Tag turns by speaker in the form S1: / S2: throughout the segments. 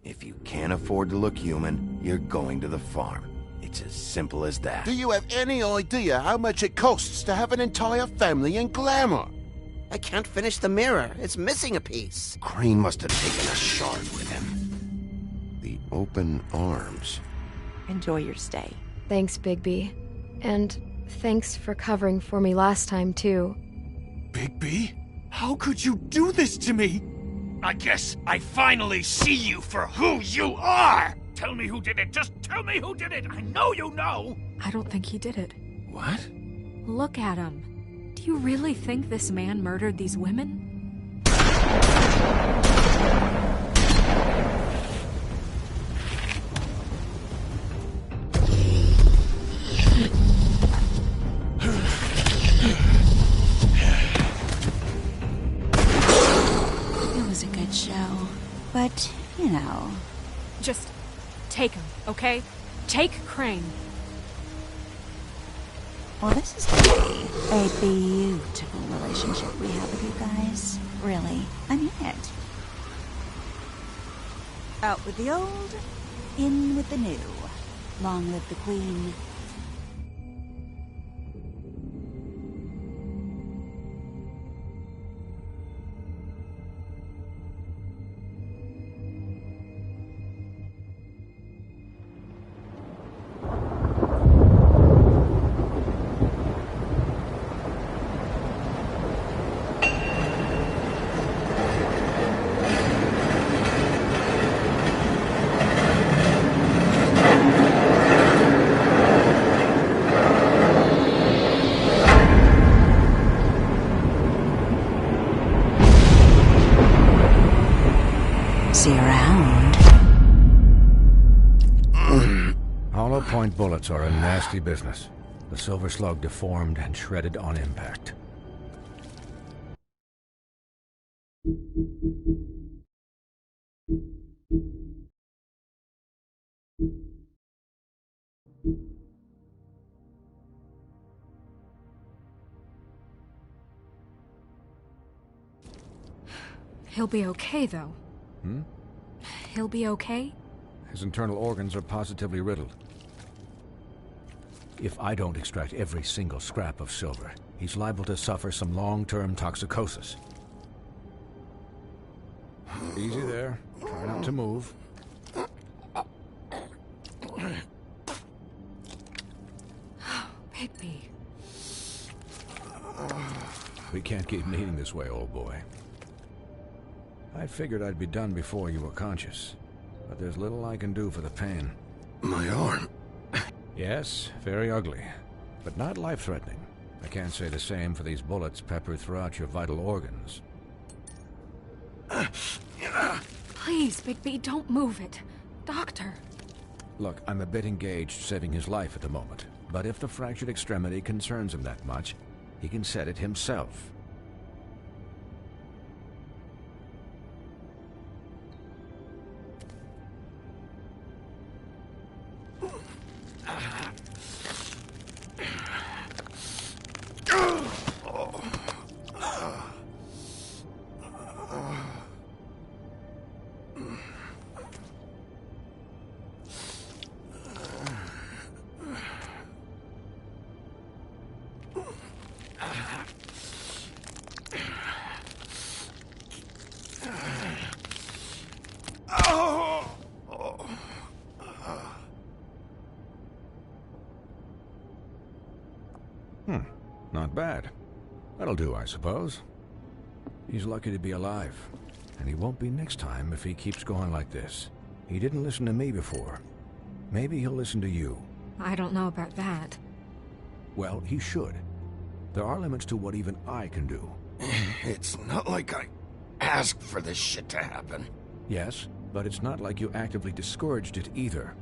S1: If you can't afford to look human, you're going to the farm. It's as simple as that.
S2: Do you have any idea how much it costs to have an entire family in glamour?
S3: I can't finish the mirror. It's missing a piece.
S1: Crane must have taken a shard with him. The open arms.
S4: Enjoy your stay.
S5: Thanks, Bigby. And thanks for covering for me last time, too.
S6: Bigby? How could you do this to me? I guess I finally see you for who you are! Tell me who did it! Just tell me who did it! I know you know!
S7: I don't think he did it.
S1: What?
S7: Look at him. Do you really think this man murdered these women?
S4: It was a good show. But, you know...
S7: Just take him, okay? Take Crane.
S4: Well, this is going to be a beautiful relationship we have with you guys. Really. I mean it. Out with the old, in with the new. Long live the Queen. See you around.
S8: Hollow point bullets are a nasty business. The silver slug deformed and shredded on impact.
S7: He'll be okay, though.
S8: Hmm?
S7: He'll be okay?
S8: His internal organs are positively riddled. If I don't extract every single scrap of silver, he's liable to suffer some long-term toxicosis. Easy there. Try not to move.
S7: Bigby.
S8: We can't keep meeting this way, old boy. I figured I'd be done before you were conscious, but there's little I can do for the pain.
S1: My arm.
S8: Yes, very ugly, but not life-threatening. I can't say the same for these bullets peppered throughout your vital organs.
S7: Please, Bigby, don't move it. Doctor.
S8: Look, I'm a bit engaged saving his life at the moment, but if the fractured extremity concerns him that much, he can set it himself. Not bad. That'll do, I suppose. He's lucky to be alive. And he won't be next time if he keeps going like this. He didn't listen to me before. Maybe he'll listen to you.
S7: I don't know about that.
S8: Well, he should. There are limits to what even I can do.
S1: It's not like I asked for this shit to happen.
S8: Yes, but it's not like you actively discouraged it either.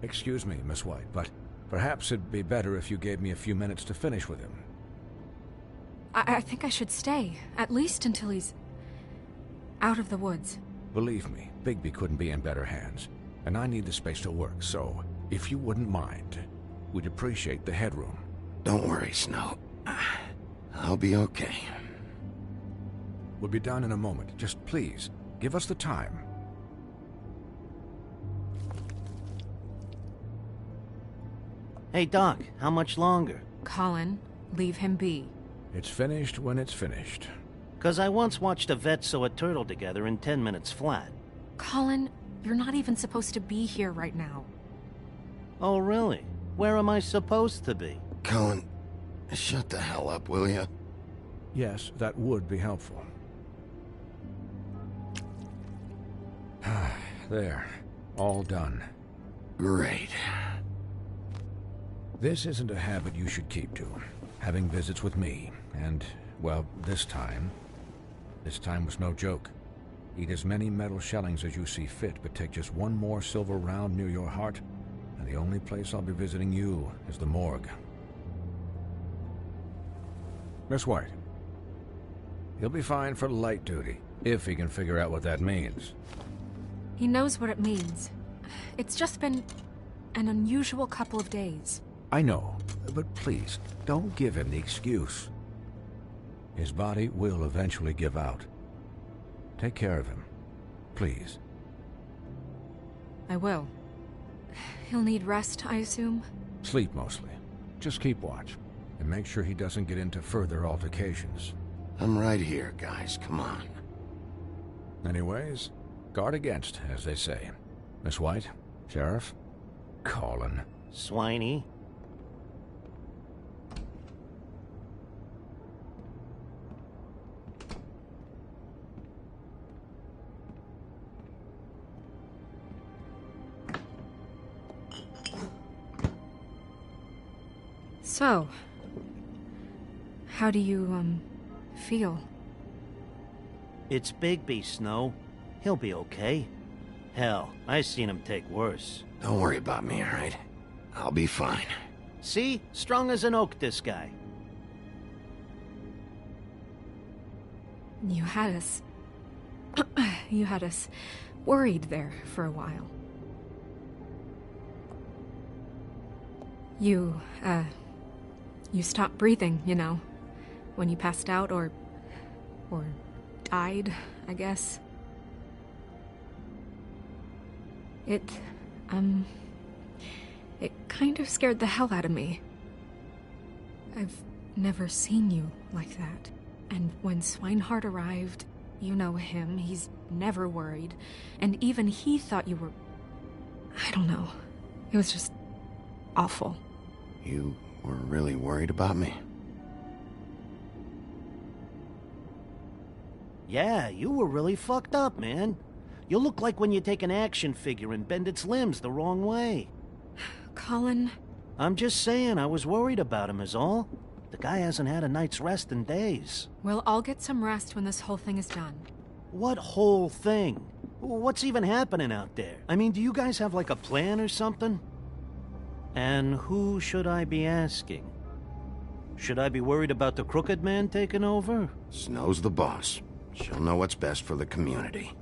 S8: Excuse me, Miss White, but perhaps it'd be better if you gave me a few minutes to finish with him.
S7: I think I should stay, at least until he's out of the woods.
S8: Believe me, Bigby couldn't be in better hands, and I need the space to work, so if you wouldn't mind, we'd appreciate the headroom.
S1: Don't worry, Snow. I'll be okay.
S8: We'll be done in a moment. Just please, give us the time.
S3: Hey, Doc, how much longer?
S7: Colin, leave him be.
S8: It's finished when it's finished.
S3: 'Cause I once watched a vet sew a turtle together in 10 minutes flat.
S7: Colin, you're not even supposed to be here right now.
S3: Oh, really? Where am I supposed to be?
S1: Colin, shut the hell up, will you?
S8: Yes, that would be helpful. There. All done.
S1: Great.
S8: This isn't a habit you should keep to. Having visits with me, and, well, this time was no joke. Eat as many metal shellings as you see fit, but take just one more silver round near your heart, and the only place I'll be visiting you is the morgue. Miss White. He'll be fine for light duty, if he can figure out what that means.
S7: He knows what it means. It's just been an unusual couple of days.
S8: I know, but please, don't give him the excuse. His body will eventually give out. Take care of him, please.
S7: I will. He'll need rest, I assume?
S8: Sleep mostly. Just keep watch, and make sure he doesn't get into further altercations.
S1: I'm right here, guys. Come on.
S8: Anyways, guard against, as they say. Miss White, Sheriff, Colin.
S3: Swiney.
S7: So, how do you, feel?
S3: It's Bigby, Snow. He'll be okay. Hell, I seen him take worse.
S1: Don't worry about me, all right? I'll be fine.
S3: See? Strong as an oak, this guy.
S7: You had us... you had us worried there for a while. You stopped breathing, you know, when you passed out or died, I guess. It kind of scared the hell out of me. I've never seen you like that. And when Swinehart arrived, you know him, he's never worried. And even he thought you were... I don't know. It was just awful.
S1: You were really worried about me?
S3: Yeah, you were really fucked up, man. You look like when you take an action figure and bend its limbs the wrong way.
S7: Colin...
S3: I'm just saying, I was worried about him is all. The guy hasn't had a night's rest in days.
S7: We'll all get some rest when this whole thing is done.
S3: What whole thing? What's even happening out there? I mean, do you guys have like a plan or something? And who should I be asking? Should I be worried about the Crooked Man taking over?
S1: Snow's the boss. She'll know what's best for the community.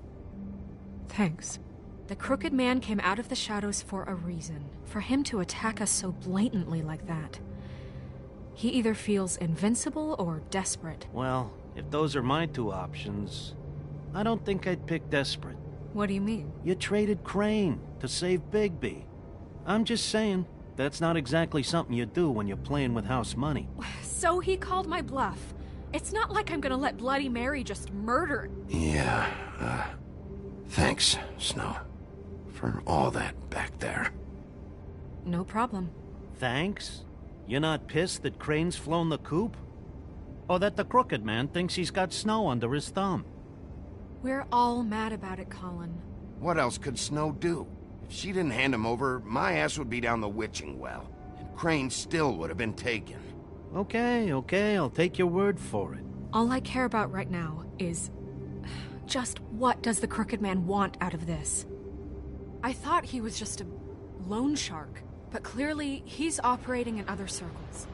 S7: Thanks. The Crooked Man came out of the shadows for a reason. For him to attack us so blatantly like that. He either feels invincible or desperate.
S3: Well, if those are my two options, I don't think I'd pick desperate.
S7: What do you mean?
S3: You traded Crane to save Bigby. I'm just saying, that's not exactly something you do when you're playing with house money.
S7: So he called my bluff. It's not like I'm gonna let Bloody Mary just murder...
S1: Yeah, thanks, Snow. For all that back there.
S7: No problem.
S3: Thanks? You're not pissed that Crane's flown the coop? Or that the Crooked Man thinks he's got Snow under his thumb?
S7: We're all mad about it, Colin.
S1: What else could Snow do? If she didn't hand him over, my ass would be down the witching well. And Crane still would have been taken.
S3: Okay, I'll take your word for it.
S7: All I care about right now is... just what does the Crooked Man want out of this? I thought he was just a loan shark, but clearly he's operating in other circles.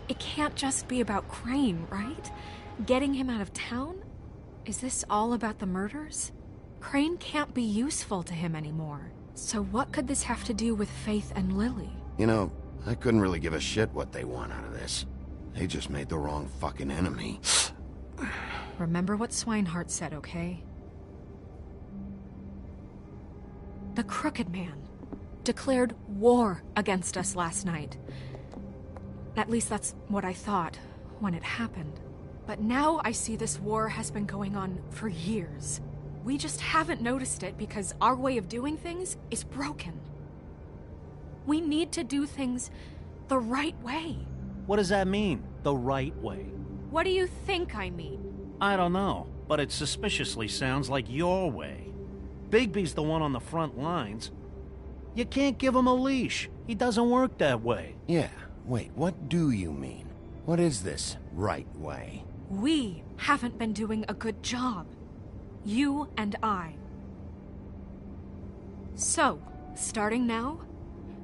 S7: It can't just be about Crane, right? Getting him out of town? Is this all about the murders? Crane can't be useful to him anymore. So what could this have to do with Faith and Lily?
S1: You know, I couldn't really give a shit what they want out of this. They just made the wrong fucking enemy.
S7: Remember what Swinehart said, okay? The Crooked Man declared war against us last night. At least that's what I thought when it happened. But now I see this war has been going on for years. We just haven't noticed it because our way of doing things is broken. We need to do things the right way.
S3: What does that mean, the right way?
S7: What do you think I mean?
S3: I don't know, but it suspiciously sounds like your way. Bigby's the one on the front lines. You can't give him a leash. He doesn't work that way.
S1: Yeah, wait, what do you mean? What is this right way?
S7: We haven't been doing a good job. You and I. So, starting now,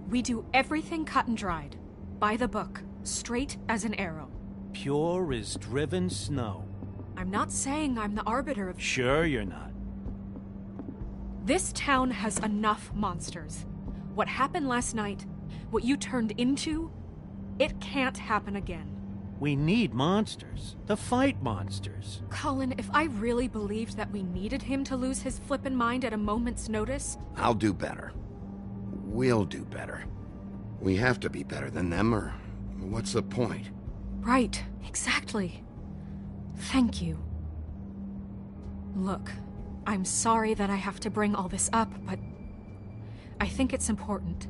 S7: we do everything cut and dried. By the book, straight as an arrow.
S3: Pure as driven snow.
S7: I'm not saying I'm the arbiter of...
S3: Sure you're not.
S7: This town has enough monsters. What happened last night, what you turned into, it can't happen again.
S3: We need monsters. To fight monsters.
S7: Colin, if I really believed that we needed him to lose his flippin' mind at a moment's notice...
S1: I'll do better. We'll do better. We have to be better than them, or what's the point?
S7: Right, exactly. Thank you. Look, I'm sorry that I have to bring all this up, but I think it's important.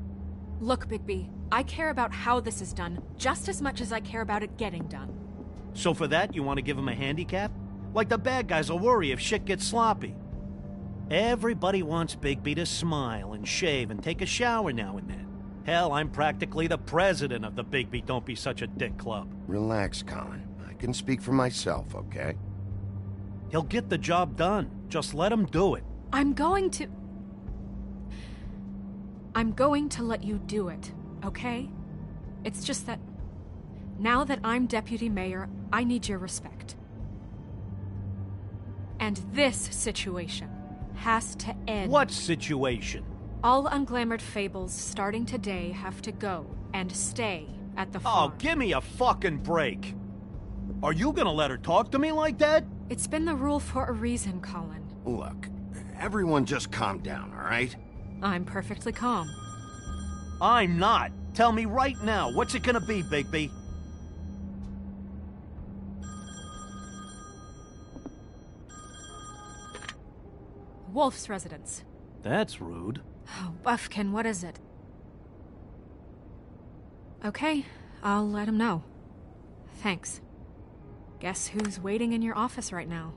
S7: Look, Bigby, I care about how this is done just as much as I care about it getting done.
S3: So for that, you want to give him a handicap? Like the bad guys will worry if shit gets sloppy. Everybody wants Bigby to smile and shave and take a shower now and then. Hell, I'm practically the president of the Bigby Don't Be Such a Dick Club.
S1: Relax, Colin. I can speak for myself, okay?
S3: He'll get the job done. Just let him do it.
S7: I'm going to let you do it, okay? It's just that now that I'm deputy mayor, I need your respect. And this situation has to end.
S3: What situation?
S7: All unglamored fables starting today have to go and stay at the farm.
S3: Oh, give me a fucking break. Are you gonna let her talk to me like that?
S7: It's been the rule for a reason, Colin.
S1: Look, everyone just calm down, all right?
S7: I'm perfectly calm.
S3: I'm not. Tell me right now, what's it gonna be, Bigby?
S7: Wolf's residence.
S3: That's rude.
S7: Oh, Buffkin, what is it? Okay, I'll let him know. Thanks. Guess who's waiting in your office right now?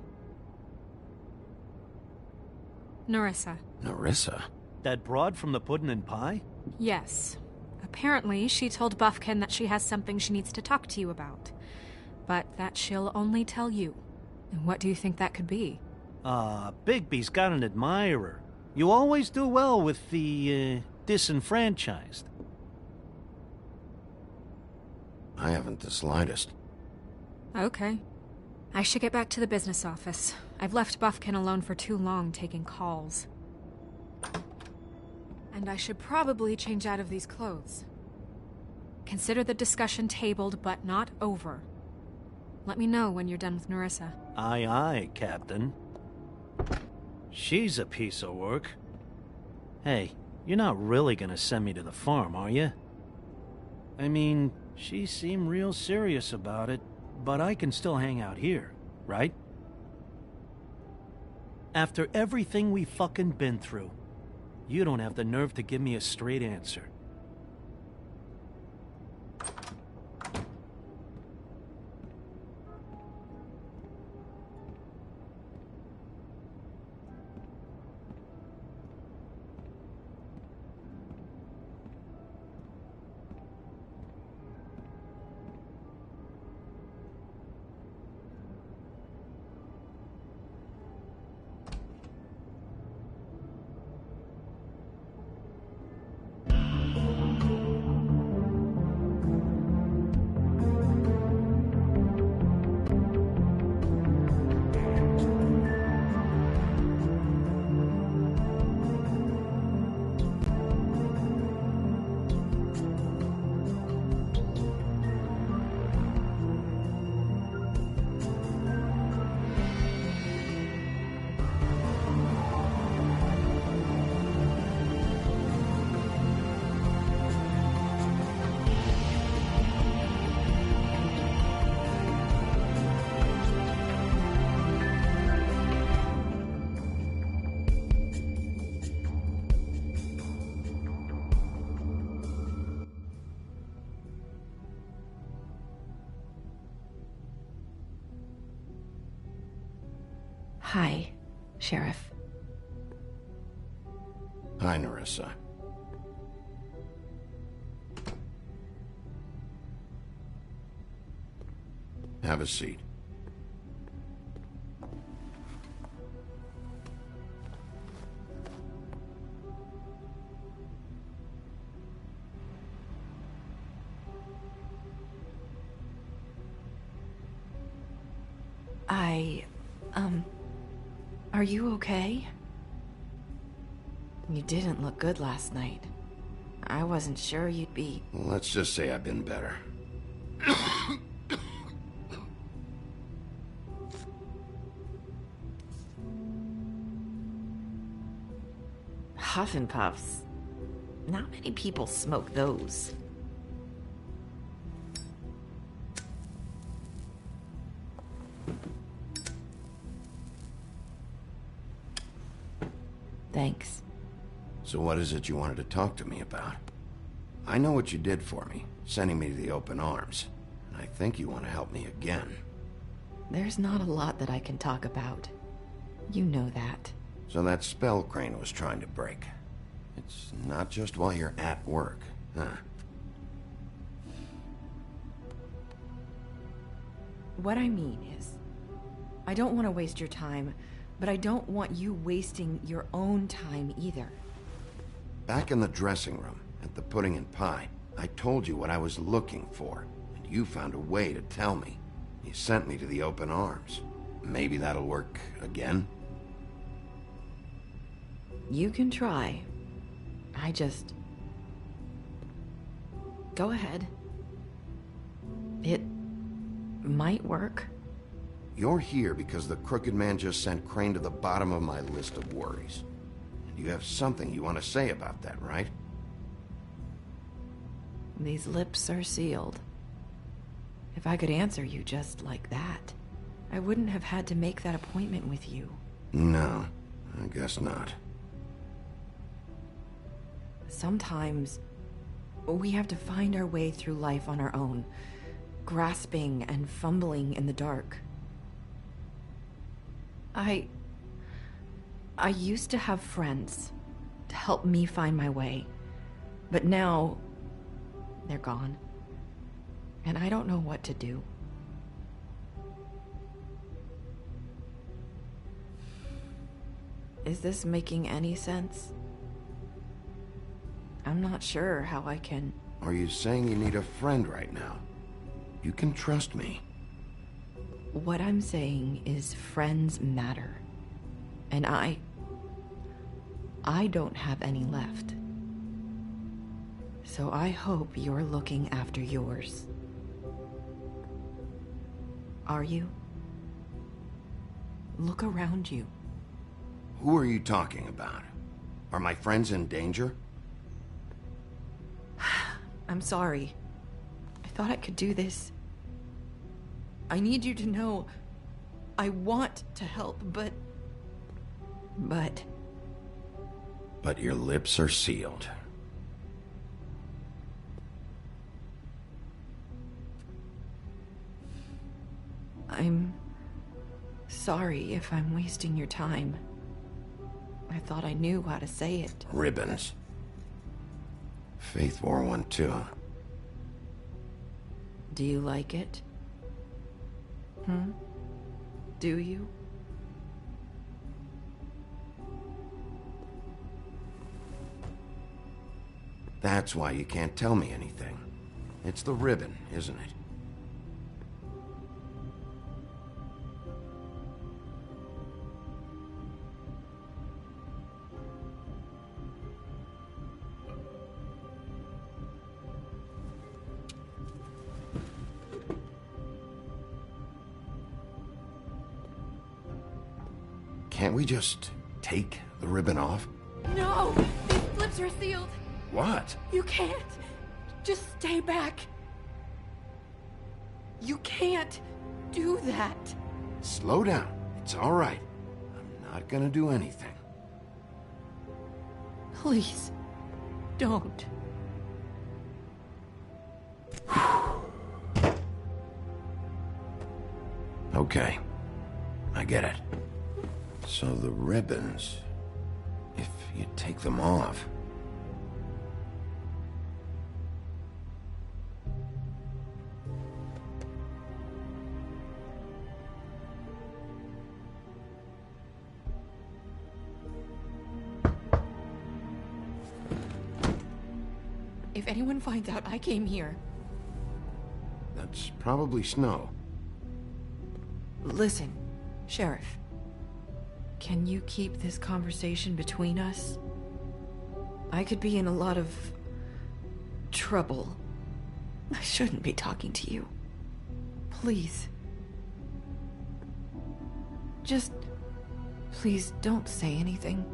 S7: Narissa.
S1: Narissa?
S3: That broad from the puddin' and pie?
S7: Yes. Apparently, she told Buffkin that she has something she needs to talk to you about. But that she'll only tell you. And what do you think that could be?
S3: Bigby's got an admirer. You always do well with the, disenfranchised.
S1: I haven't the slightest.
S7: Okay. I should get back to the business office. I've left Buffkin alone for too long taking calls. And I should probably change out of these clothes. Consider the discussion tabled, but not over. Let me know when you're done with Narissa.
S3: Aye, aye, Captain. She's a piece of work. Hey, you're not really gonna send me to the farm, are you? I mean, she seemed real serious about it, but I can still hang out here, right? After everything we fucking been through, you don't have the nerve to give me a straight answer.
S5: Hi, Sheriff.
S1: Hi, Narissa. Have a seat.
S5: Are you okay? You didn't look good last night. I wasn't sure you'd be...
S1: Well, let's just say I've been better.
S5: Huff and Puffs. Not many people smoke those. Thanks.
S1: So what is it you wanted to talk to me about? I know what you did for me, sending me to the open arms. And I think you want to help me again.
S5: There's not a lot that I can talk about. You know that.
S1: So that spell Crane was trying to break. It's not just while you're at work, huh?
S5: What I mean is, I don't want to waste your time, but I don't want you wasting your own time either.
S1: Back in the dressing room, at the pudding and pie, I told you what I was looking for, and you found a way to tell me. You sent me to the open arms. Maybe that'll work again?
S5: You can try. I just... Go ahead. It might work.
S1: You're here because the crooked man just sent Crane to the bottom of my list of worries. And you have something you want to say about that, right?
S5: These lips are sealed. If I could answer you just like that, I wouldn't have had to make that appointment with you.
S1: No, I guess not.
S5: Sometimes, we have to find our way through life on our own, grasping and fumbling in the dark. I used to have friends to help me find my way, but now they're gone, and I don't know what to do. Is this making any sense? I'm not sure how I can...
S1: Are you saying you need a friend right now? You can trust me.
S5: What I'm saying is friends matter. And I don't have any left. So I hope you're looking after yours. Are you? Look around you.
S1: Who are you talking about? Are my friends in danger?
S5: I'm sorry. I thought I could do this. I need you to know I want to help, but...
S1: But your lips are sealed.
S5: I'm sorry if I'm wasting your time. I thought I knew how to say it.
S1: Ribbons. Faith 412.
S5: Do you like it? Do you?
S1: That's why you can't tell me anything. It's the ribbon, isn't it? Can't we just take the ribbon off?
S5: No! These lips are sealed!
S1: What?
S5: You can't! Just stay back! You can't do that!
S1: Slow down. It's all right. I'm not gonna do anything.
S5: Please, don't.
S1: Okay. I get it. So the ribbons, if you take them off...
S5: If anyone finds out I came here...
S1: That's probably snow.
S5: Listen, Sheriff. Can you keep this conversation between us? I could be in a lot of... trouble. I shouldn't be talking to you. Please. Just... please don't say anything.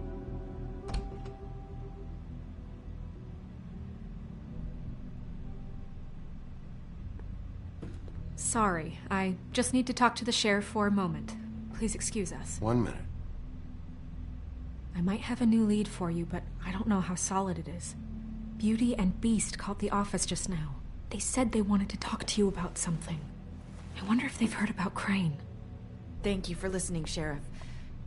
S7: Sorry, I just need to talk to the sheriff for a moment. Please excuse us.
S1: 1 minute.
S7: I might have a new lead for you, but I don't know how solid it is. Beauty and Beast called the office just now. They said they wanted to talk to you about something. I wonder if they've heard about Crane.
S5: Thank you for listening, Sheriff.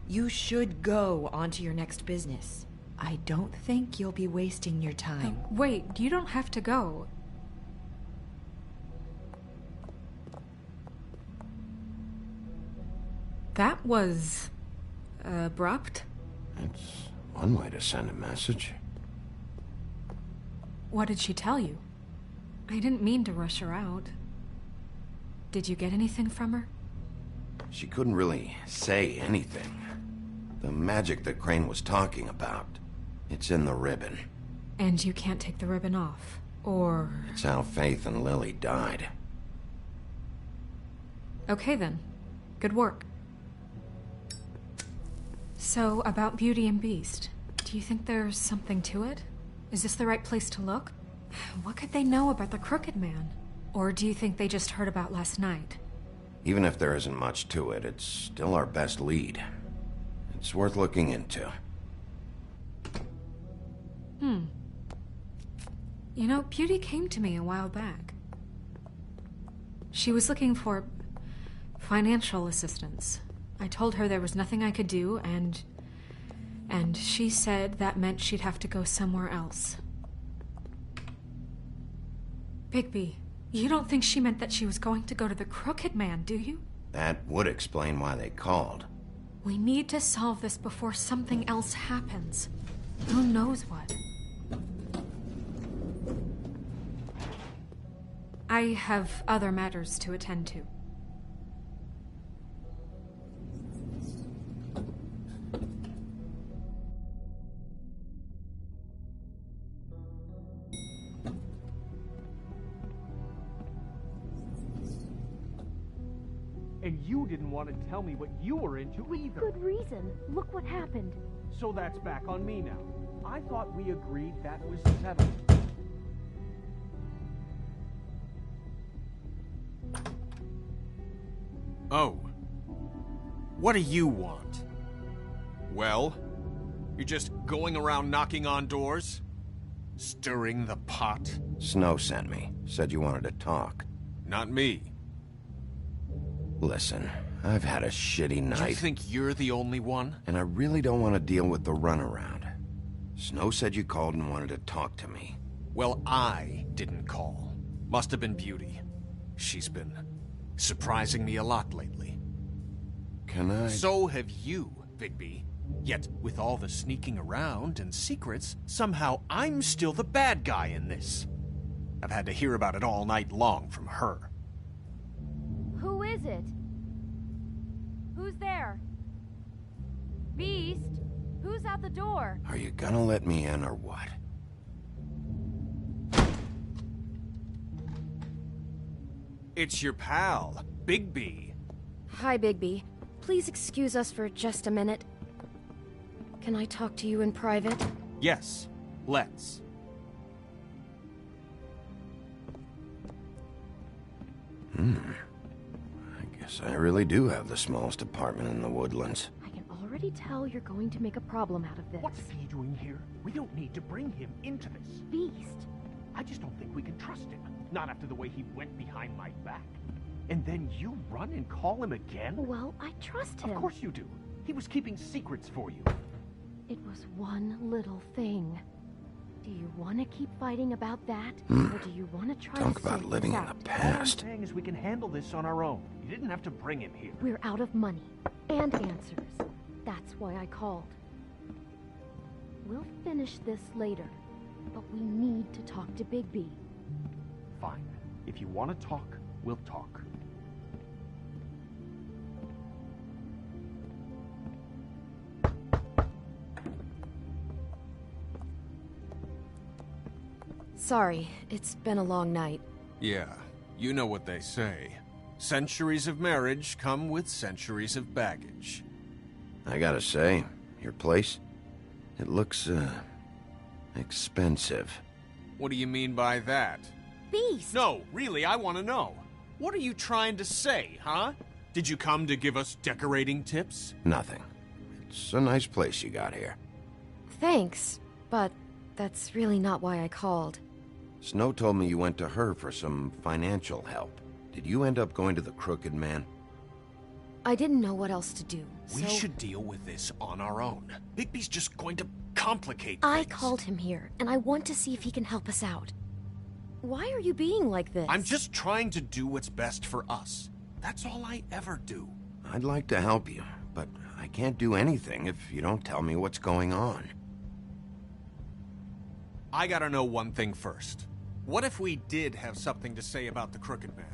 S5: You should go on to your next business. I don't think you'll be wasting your time.
S7: Wait, you don't have to go. That was... abrupt?
S1: That's one way to send a message.
S7: What did she tell you? I didn't mean to rush her out. Did you get anything from her?
S1: She couldn't really say anything. The magic that Crane was talking about, it's in the ribbon.
S7: And you can't take the ribbon off, or...
S1: It's how Faith and Lily died.
S7: Okay then. Good work. So, about Beauty and Beast, do you think there's something to it? Is this the right place to look? What could they know about the Crooked Man? Or do you think they just heard about last night?
S1: Even if there isn't much to it, it's still our best lead. It's worth looking into.
S7: You know, Beauty came to me a while back. She was looking for financial assistance. I told her there was nothing I could do, and And she said that meant she'd have to go somewhere else. Bigby, you don't think she meant that she was going to go to the Crooked Man, do you?
S1: That would explain why they called.
S7: We need to solve this before something else happens. Who knows what? I have other matters to attend to.
S9: And you didn't want to tell me what you were into either.
S10: Good reason. Look what happened.
S9: So that's back on me now. I thought we agreed that was settled.
S6: Oh. What do you want? Well? You're just going around knocking on doors? Stirring the pot?
S1: Snow sent me. Said you wanted to talk.
S6: Not me.
S1: Listen, I've had a shitty night.
S6: You think you're the only one?
S1: And I really don't want to deal with the runaround. Snow said you called and wanted to talk to me.
S6: Well, I didn't call. Must have been Beauty. She's been surprising me a lot lately.
S1: Can I...
S6: So have you, Bigby. Yet, with all the sneaking around and secrets, somehow I'm still the bad guy in this. I've had to hear about it all night long from her.
S10: Who is it? Who's there? Beast? Who's at the door?
S1: Are you gonna let me in or what?
S6: It's your pal, Bigby.
S10: Hi, Bigby. Please excuse us for just a minute. Can I talk to you in private?
S6: Yes, let's.
S1: I guess I really do have the smallest apartment in the Woodlands.
S10: I can already tell you're going to make a problem out of this.
S9: What's he doing here? We don't need to bring him into this.
S10: Beast?
S9: I just don't think we can trust him. Not after the way he went behind my back. And then you run and call him again?
S10: Well, I trust him.
S9: Of course you do. He was keeping secrets for you.
S10: It was one little thing. Do you want to keep fighting about that? Or do you want to try
S1: Talk
S10: to
S1: about
S10: sort
S1: living
S10: this
S1: in the
S10: out?
S1: past.
S9: All I'm saying is we can handle this on our own. You didn't have to bring him here.
S10: We're out of money and answers. That's why I called. We'll finish this later, but we need to talk to Bigby.
S9: Fine. If you want to talk, we'll talk.
S10: Sorry, it's been a long night.
S6: Yeah, you know what they say. Centuries of marriage come with centuries of baggage.
S1: I gotta say, your place, it looks, expensive.
S6: What do you mean by that?
S10: Beast!
S6: No, really, I want to know. What are you trying to say, huh? Did you come to give us decorating tips?
S1: Nothing. It's a nice place you got here.
S10: Thanks, but that's really not why I called.
S1: Snow told me you went to her for some financial help. Did you end up going to the Crooked Man?
S10: I didn't know what else to do,
S6: We
S10: so
S6: should deal with this on our own. Bigby's just going to complicate
S10: I
S6: things.
S10: called him here, and I want to see if he can help us out. Why are you being like this?
S6: I'm just trying to do what's best for us. That's all I ever do.
S1: I'd like to help you, but I can't do anything if you don't tell me what's going on.
S6: I gotta know one thing first. What if we did have something to say about the Crooked Man?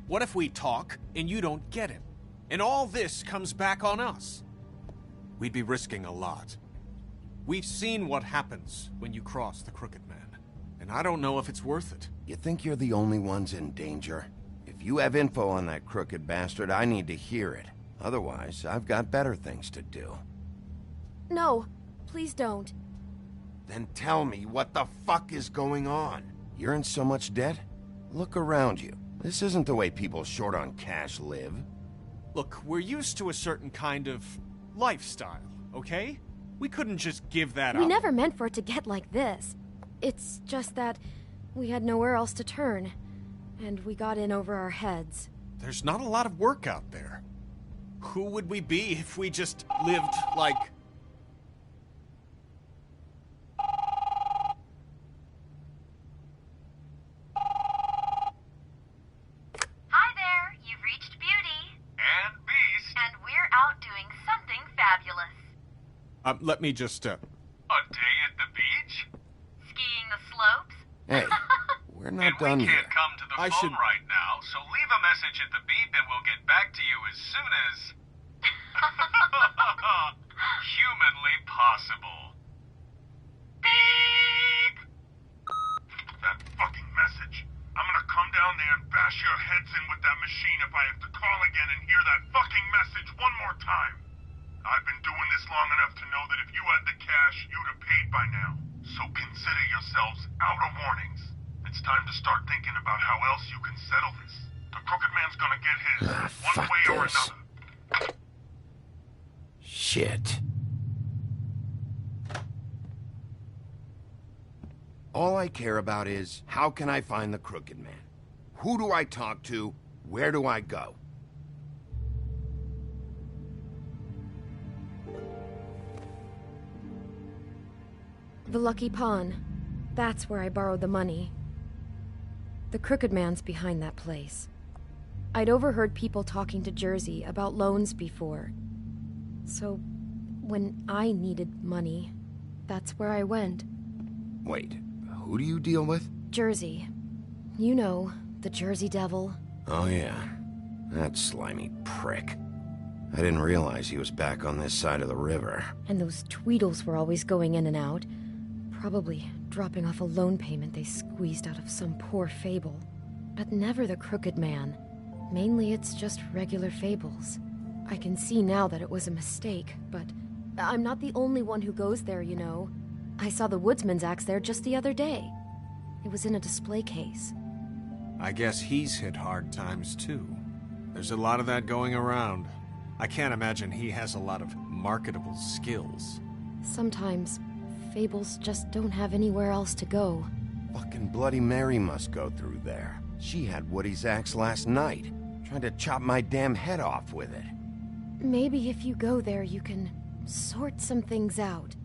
S6: What if we talk and you don't get him? And all this comes back on us? We'd be risking a lot. We've seen what happens when you cross the Crooked Man, and I don't know if it's worth it.
S1: You think you're the only ones in danger? If you have info on that crooked bastard, I need to hear it. Otherwise, I've got better things to do.
S10: No, please don't.
S1: Then tell me what the fuck is going on? You're in so much debt? Look around you. This isn't the way people short on cash live.
S6: Look, we're used to a certain kind of lifestyle, okay? We couldn't just give that up.
S10: We never meant for it to get like this. It's just that we had nowhere else to turn, and we got in over our heads.
S6: There's not a lot of work out there. Who would we be if we just lived like Let me just,
S11: A day at the beach?
S10: Skiing the slopes?
S1: Hey, we're not done
S11: We
S1: yet.
S11: can't come to the
S6: I
S11: phone
S6: should-
S11: right now, so leave a message at the beep and we'll get back to you as soon as... humanly possible. Beep! That fucking message. I'm gonna come down there and bash your heads in with that machine if I have to call again and hear that fucking message one more time. I've been doing this long enough to know that if you had the cash, you'd have paid by now. So consider yourselves out of warnings. It's time to start thinking about how else you can settle this. The Crooked Man's gonna get his, one
S1: fuck
S11: way or
S1: this.
S11: another.
S1: Shit. All I care about is, how can I find the Crooked Man? Who do I talk to? Where do I go?
S10: The Lucky Pawn. That's where I borrowed the money. The Crooked Man's behind that place. I'd overheard people talking to Jersey about loans before. So, when I needed money, that's where I went.
S1: Wait, who do you deal with?
S10: Jersey. You know, the Jersey Devil.
S1: Oh yeah, that slimy prick. I didn't realize he was back on this side of the river.
S10: And those Tweedles were always going in and out. Probably dropping off a loan payment they squeezed out of some poor fable. But never the Crooked Man. Mainly it's just regular fables. I can see now that it was a mistake, but I'm not the only one who goes there, you know. I saw the woodsman's axe there just the other day. It was in a display case.
S6: I guess he's hit hard times too. There's a lot of that going around. I can't imagine he has a lot of marketable skills.
S10: Sometimes, fables just don't have anywhere else to go.
S1: Fucking Bloody Mary must go through there. She had Woody's axe last night, trying to chop my damn head off with it.
S10: Maybe if you go there, you can sort some things out.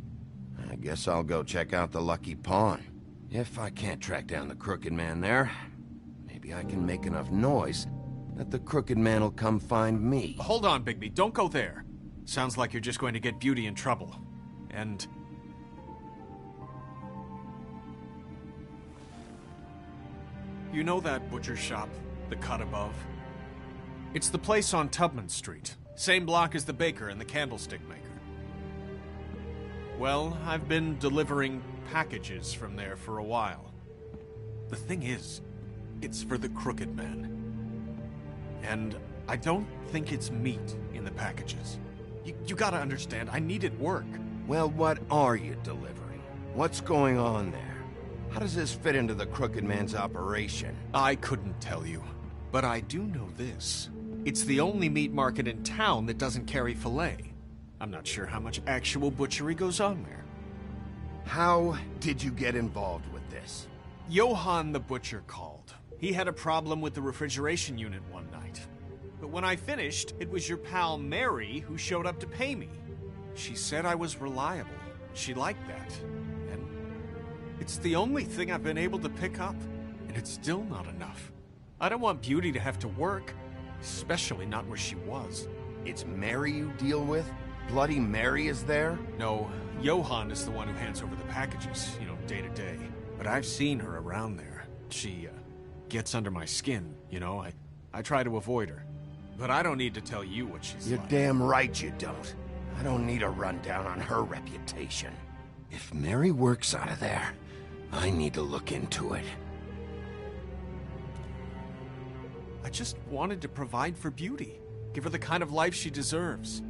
S1: I guess I'll go check out the Lucky Pawn. If I can't track down the Crooked Man there, maybe I can make enough noise that the Crooked Man will come find me.
S6: Hold on, Bigby, don't go there. Sounds like you're just going to get Beauty in trouble. And... you know that butcher shop, the cut above? It's the place on Tubman Street. Same block as the baker and the candlestick maker. Well, I've been delivering packages from there for a while. The thing is, it's for the Crooked Man. And I don't think it's meat in the packages. You gotta understand, I needed work.
S1: Well, what are you delivering? What's going on there? How does this fit into the Crooked Man's operation?
S6: I couldn't tell you, but I do know this. It's the only meat market in town that doesn't carry filet. I'm not sure how much actual butchery goes on there.
S1: How did you get involved with this?
S6: Johann the butcher called. He had a problem with the refrigeration unit one night. But when I finished, it was your pal Mary who showed up to pay me. She said I was reliable. She liked that. And it's the only thing I've been able to pick up. And it's still not enough. I don't want Beauty to have to work, especially not where she was.
S1: It's Mary you deal with? Bloody Mary is there?
S6: No, Johann is the one who hands over the packages, day to day. But I've seen her around there. She, gets under my skin, I try to avoid her. But I don't need to tell you what she's
S1: You're
S6: like.
S1: damn right you don't. I don't need a rundown on her reputation. If Mary works out of there, I need to look into it.
S6: I just wanted to provide for Beauty. Give her the kind of life she deserves.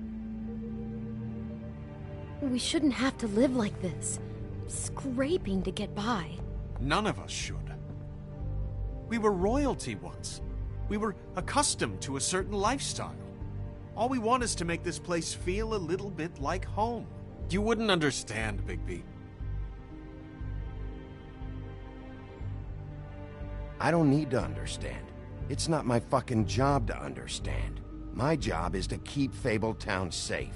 S10: We shouldn't have to live like this, scraping to get by.
S6: None of us should. We were royalty once. We were accustomed to a certain lifestyle. All we want is to make this place feel a little bit like home. You wouldn't understand, Bigby.
S1: I don't need to understand. It's not my fucking job to understand. My job is to keep Fabletown safe.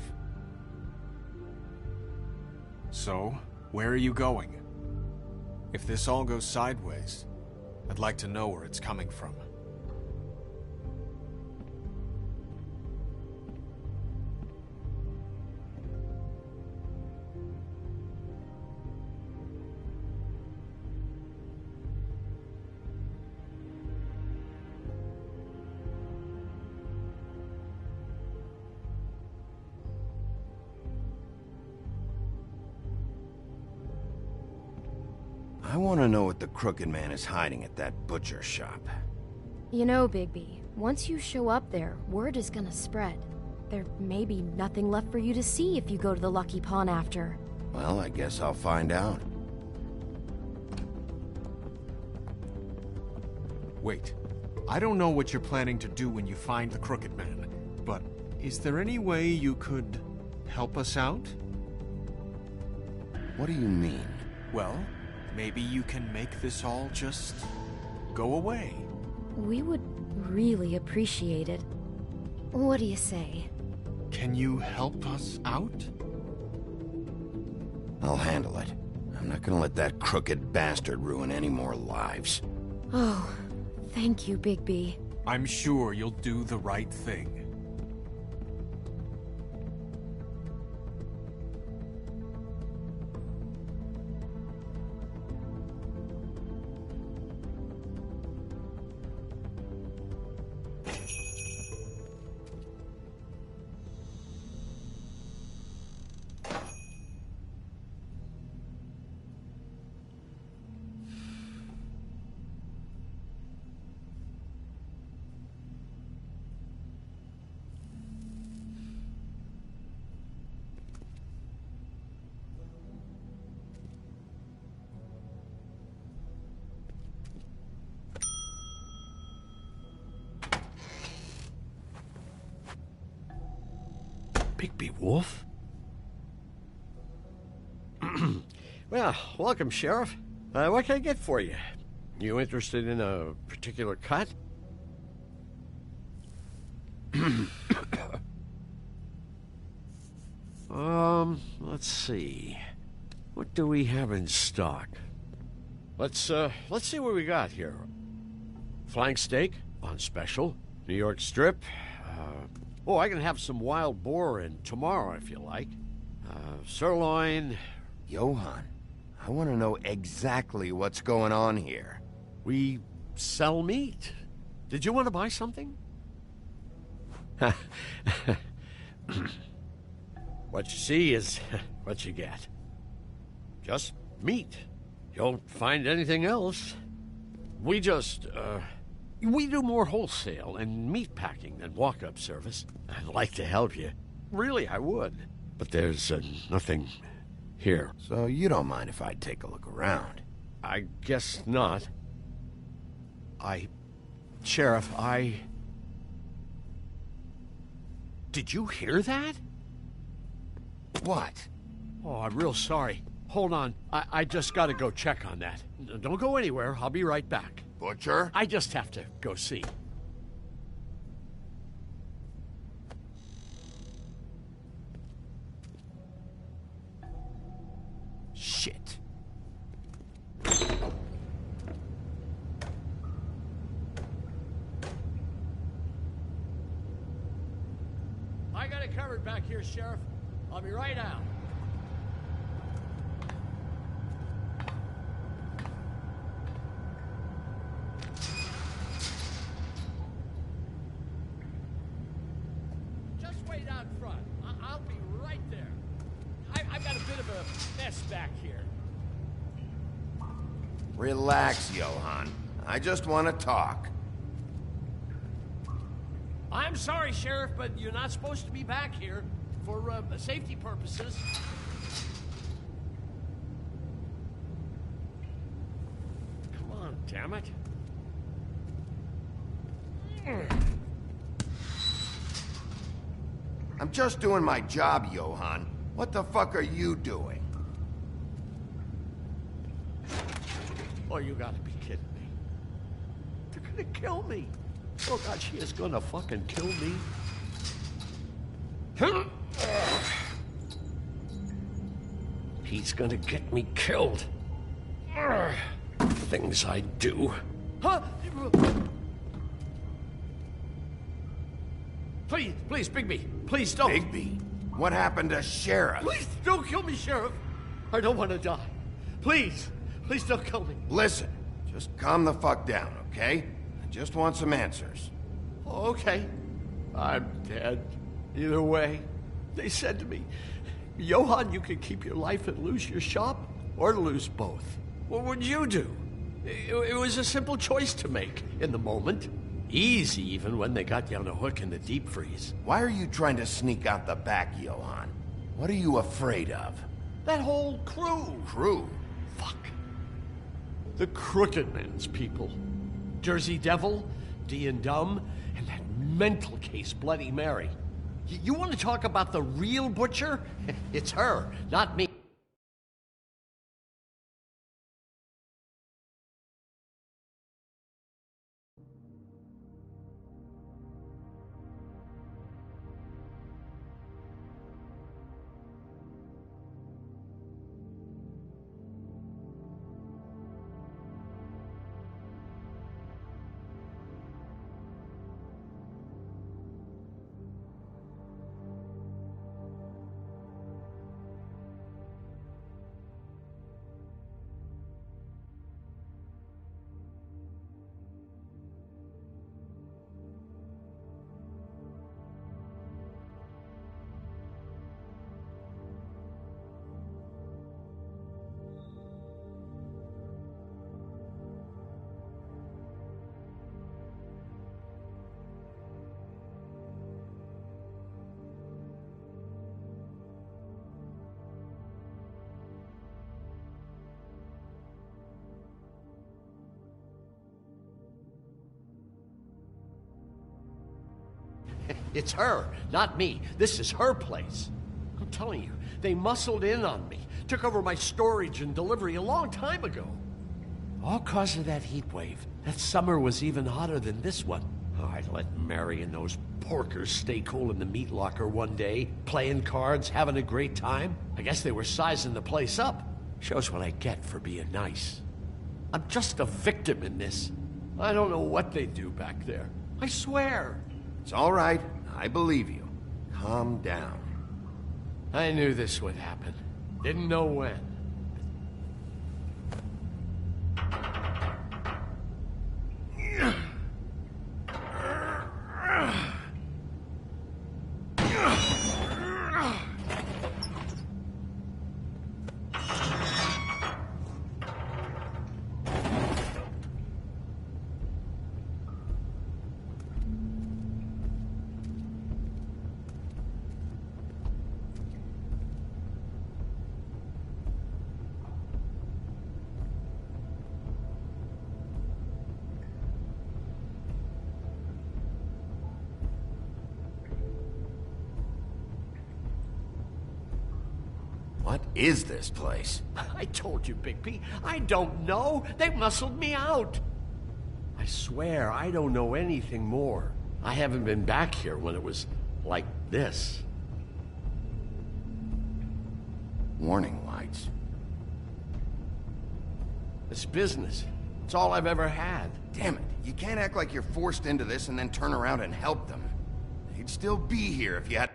S6: So, where are you going? If this all goes sideways, I'd like to know where it's coming from.
S1: I want to know what the Crooked Man is hiding at that butcher shop.
S10: You know, Bigby, once you show up there, word is gonna spread. There may be nothing left for you to see if you go to the Lucky Pawn after.
S1: Well, I guess I'll find out.
S6: Wait. I don't know what you're planning to do when you find the Crooked Man, but is there any way you could help us out?
S1: What do you mean?
S6: Well, maybe you can make this all just go away.
S10: We would really appreciate it. What do you say?
S6: Can you help us out?
S1: I'll handle it. I'm not gonna let that crooked bastard ruin any more lives.
S10: Oh, thank you, Bigby.
S6: I'm sure you'll do the right thing.
S12: Bigby Wolf? Well, welcome, Sheriff. What can I get for you? You interested in a particular cut? Let's see. What do we have in stock? Let's see what we got here. Flank steak on special. New York strip. Oh, I can have some wild boar in tomorrow if you like. Sirloin.
S1: Johann, I want to know exactly what's going on here.
S12: We sell meat. Did you want to buy something? What you see is what you get. Just meat. You don't find anything else. We just, we do more wholesale and meat packing than walk-up service. I'd like to help you. Really, I would. But there's nothing here.
S1: So you don't mind if I take a look around?
S12: I guess not. Sheriff, Did you hear that?
S1: What?
S12: Oh, I'm real sorry. Hold on. I just gotta go check on that. Don't go anywhere. I'll be right back.
S1: Butcher?
S12: I just have to go see.
S1: Shit.
S12: I got it covered back here, Sheriff. I'll be right out. Just wait out front. I'll be right there. I've got a bit of a mess back here.
S1: Relax, Johann. I just want to talk.
S12: I'm sorry, Sheriff, but you're not supposed to be back here for safety purposes. Come on, damn it.
S1: I'm just doing my job, Johann. What the fuck are you doing?
S12: Oh, you gotta be kidding me. They're gonna kill me. Oh, God, she is gonna fucking kill me. He's gonna get me killed. Things I do. Huh? Please, Bigby. Please don't.
S1: Bigby? What happened to Sheriff?
S12: Please don't kill me, Sheriff. I don't want to die. Please don't kill me.
S1: Listen, just calm the fuck down, okay? I just want some answers.
S12: Okay. I'm dead. Either way. They said to me, Johann, you can keep your life and lose your shop, or lose both. What would you do? It was a simple choice to make in the moment. Easy even when they got you on a hook in the deep freeze.
S1: Why are you trying to sneak out the back, Johan? What are you afraid of?
S12: That whole crew.
S1: Crew?
S12: Fuck. The Crooked Man's people. Jersey Devil, D and Dumb, and that mental case Bloody Mary. You want to talk about the real butcher? It's her, not me. It's her, not me. This is her place. I'm telling you, they muscled in on me, took over my storage and delivery a long time ago. All cause of that heat wave. That summer was even hotter than this one. Oh, I'd let Mary and those porkers stay cool in the meat locker one day, playing cards, having a great time. I guess they were sizing the place up. Shows what I get for being nice. I'm just a victim in this. I don't know what they do back there. I swear.
S1: It's all right. I believe you. Calm down.
S12: I knew this would happen. Didn't know when.
S1: What is this place?
S12: I told you, Bigby. I don't know. They muscled me out. I swear, I don't know anything more. I haven't been back here when it was like this.
S1: Warning lights.
S12: It's business. It's all I've ever had.
S1: Damn it. You can't act like you're forced into this and then turn around and help them. They'd still be here if you had...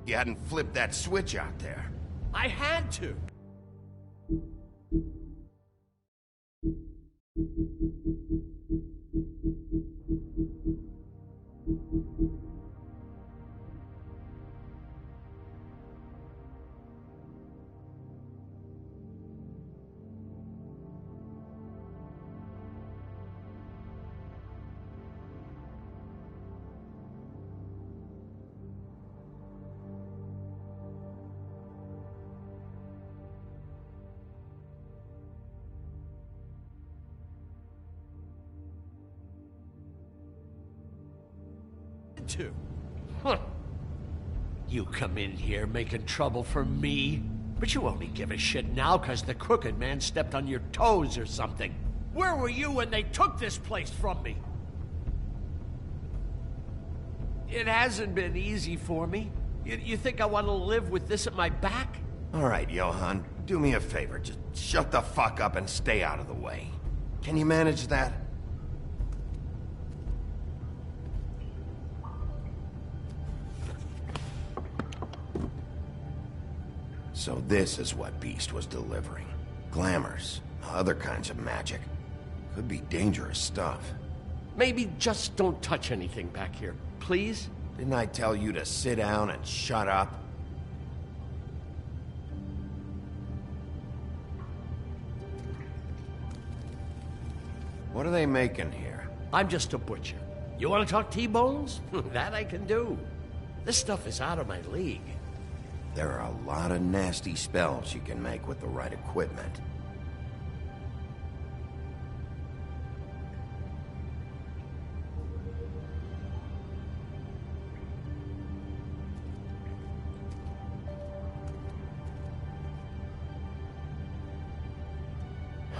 S1: You hadn't flipped that switch out there.
S12: I had to. To. Huh. You come in here making trouble for me, but you only give a shit now because the Crooked Man stepped on your toes or something. Where were you when they took this place from me? It hasn't been easy for me. You think I want to live with this at my back?
S1: All right, Johan, do me a favor. Just shut the fuck up and stay out of the way. Can you manage that? So this is what Beast was delivering. Glamours, other kinds of magic. Could be dangerous stuff.
S12: Maybe just don't touch anything back here, please?
S1: Didn't I tell you to sit down and shut up? What are they making here?
S12: I'm just a butcher. You want to talk T-bones? That I can do. This stuff is out of my league.
S1: There are a lot of nasty spells you can make with the right equipment.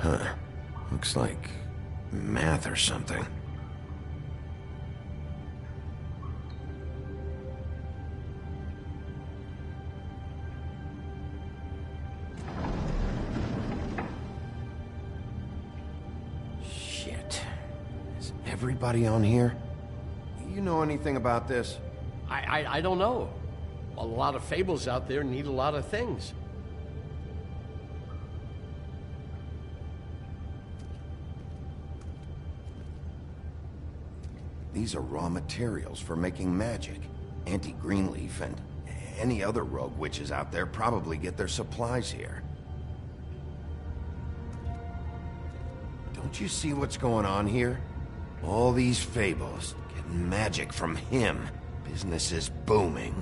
S1: Huh. Looks like math or something. Everybody on here? You know anything about this?
S12: I don't know. A lot of fables out there need a lot of things.
S1: These are raw materials for making magic. Auntie Greenleaf and any other rogue witches out there probably get their supplies here. Don't you see what's going on here? All these fables, getting magic from him. Business is booming.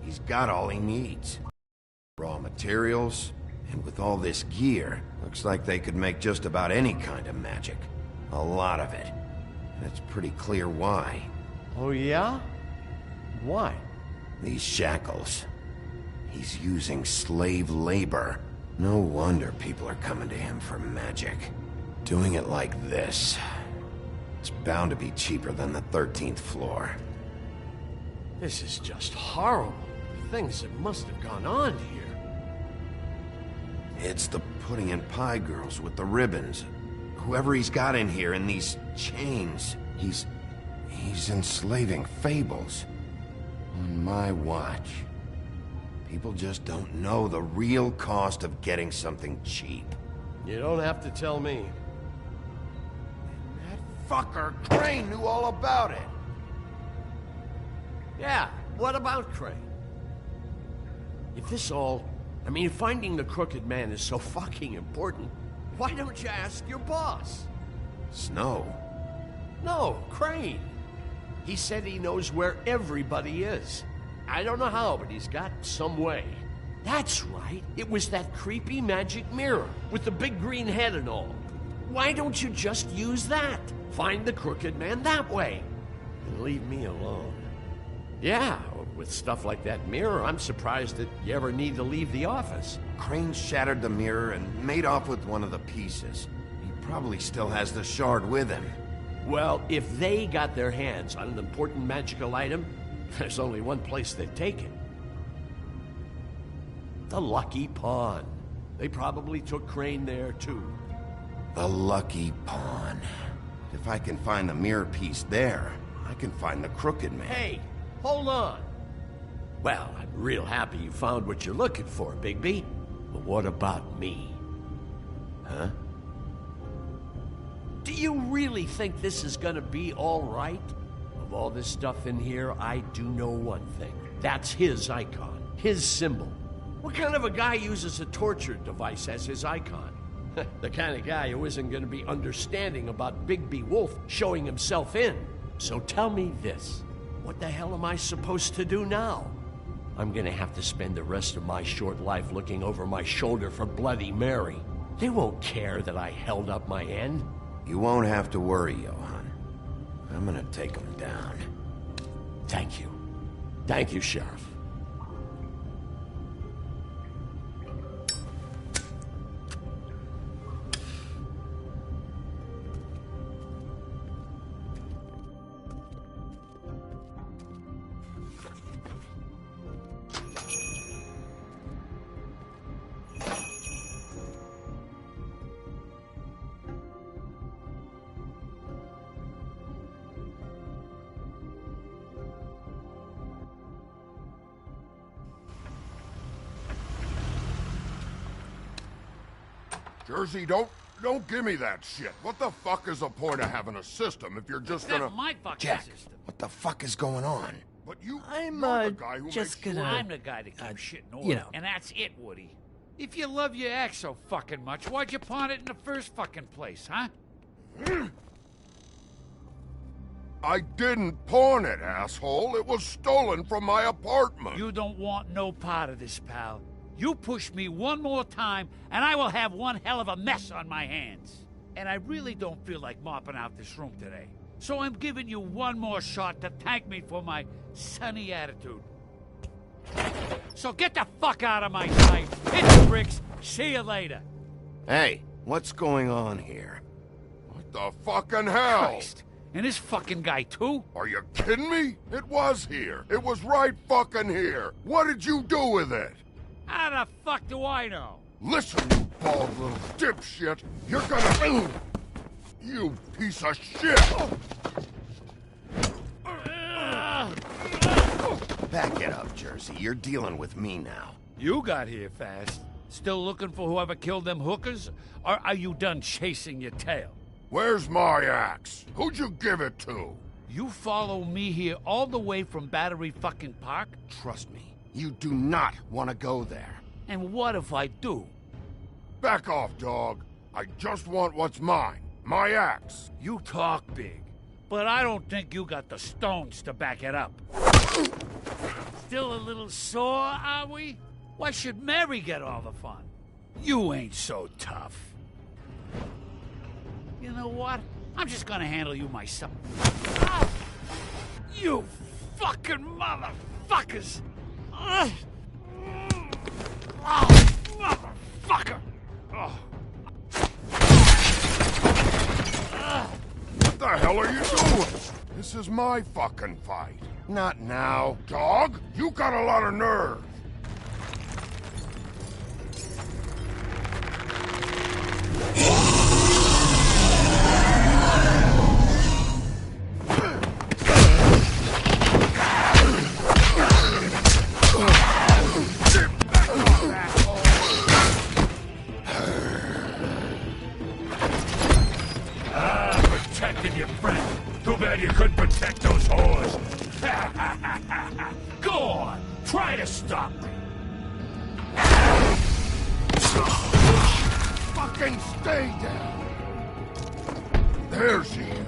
S1: He's got all he needs. Raw materials, and with all this gear, looks like they could make just about any kind of magic. A lot of it. And it's pretty clear why.
S12: Oh yeah? Why?
S1: These shackles. He's using slave labor. No wonder people are coming to him for magic. Doing it like this. It's bound to be cheaper than the 13th floor.
S12: This is just horrible. Things that must have gone on here.
S1: It's the pudding and pie girls with the ribbons. Whoever he's got in here in these chains. He's enslaving fables. On my watch. People just don't know the real cost of getting something cheap.
S12: You don't have to tell me.
S1: Fucker, Crane knew all about it.
S12: Yeah, what about Crane? If this all I mean, if finding the Crooked Man is so fucking important, why don't you ask your boss?
S1: Snow?
S12: No, Crane. He said he knows where everybody is. I don't know how, but he's got some way. That's right. It was that creepy magic mirror with the big green head and all. Why don't you just use that? Find the Crooked Man that way. And leave me alone. Yeah, with stuff like that mirror, I'm surprised that you ever need to leave the office.
S1: Crane shattered the mirror and made off with one of the pieces. He probably still has the shard with him.
S12: Well, if they got their hands on an important magical item, there's only one place they'd take it. The Lucky Pawn. They probably took Crane there, too.
S1: The Lucky Pawn. If I can find the mirror piece there, I can find the Crooked Man.
S12: Hey, hold on. Well, I'm real happy you found what you're looking for, Bigby. But what about me? Huh? Do you really think this is gonna be all right? Of all this stuff in here, I do know one thing. That's his icon, his symbol. What kind of a guy uses a torture device as his icon? The kind of guy who isn't gonna be understanding about Bigby Wolf showing himself in. So tell me this. What the hell am I supposed to do now? I'm gonna have to spend the rest of my short life looking over my shoulder for Bloody Mary. They won't care that I held up my end.
S1: You won't have to worry, Johan. I'm gonna take him down.
S12: Thank you. Thank you, Sheriff.
S11: Jersey, don't give me that shit. What the fuck is the point of having a system if you're just gonna...
S13: That's my fucking
S1: Jack,
S13: system.
S1: what the fuck is going on?
S11: But you're the guy who
S13: just
S11: makes
S13: gonna...
S11: sure...
S13: I'm the guy to keep shit in order. And that's it, Woody. If you love your ex so fucking much, why'd you pawn it in the first fucking place, huh?
S11: I didn't pawn it, asshole. It was stolen from my apartment.
S13: You don't want no part of this, pal. You push me one more time, and I will have one hell of a mess on my hands. And I really don't feel like mopping out this room today. So I'm giving you one more shot to thank me for my sunny attitude. So get the fuck out of my sight. Hit the bricks. See you later.
S1: Hey, what's going on here?
S11: What the fucking hell?
S13: Christ. And this fucking guy, too?
S11: Are you kidding me? It was here. It was right fucking here. What did you do with it?
S13: How the fuck do I know?
S11: Listen, you bald little dipshit. You're gonna... You piece of shit!
S1: Back it up, Jersey. You're dealing with me now.
S13: You got here fast. Still looking for whoever killed them hookers? Or are you done chasing your tail?
S11: Where's my axe? Who'd you give it to?
S13: You follow me here all the way from Battery fucking Park?
S1: Trust me, you do not want to go there.
S13: And what if I do?
S11: Back off, dog. I just want what's mine. My axe.
S13: You talk big, but I don't think you got the stones to back it up. Still a little sore, are we? Why should Mary get all the fun? You ain't so tough. You know what? I'm just gonna handle you myself. Ah! You fucking motherfuckers! Oh, motherfucker! Oh.
S11: What the hell are you doing? This is my fucking fight.
S1: Not now.
S11: Dog, you got a lot of nerve.
S9: Protecting your friend. Too bad you couldn't protect those whores. Go on, try to stop
S11: fucking stay down! There she is.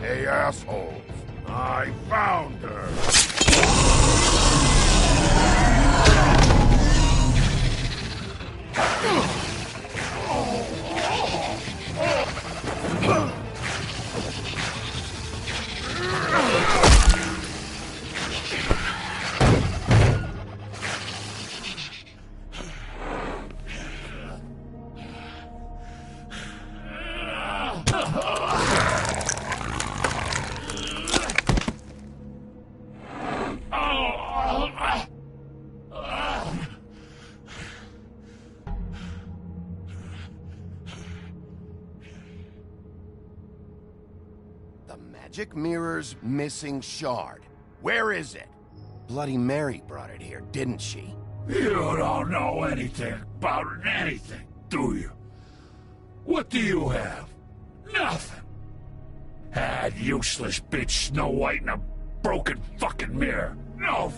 S11: Hey, assholes. I found her.
S1: The magic mirror's missing shard. Where is it? Bloody Mary brought it here, didn't she?
S14: You don't know anything about anything, do you? What do you have? Nothing. That useless bitch Snow White in a broken fucking mirror. No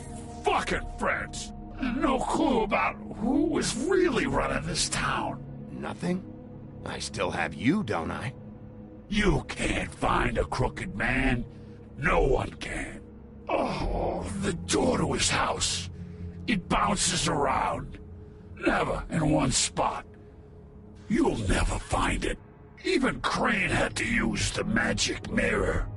S14: fucking friends. No clue about who was really running this town.
S1: Nothing? I still have you, don't I?
S14: You can't find a crooked man. No one can. Oh, the door to his house. It bounces around. Never in one spot. You'll never find it. Even Crane had to use the magic mirror.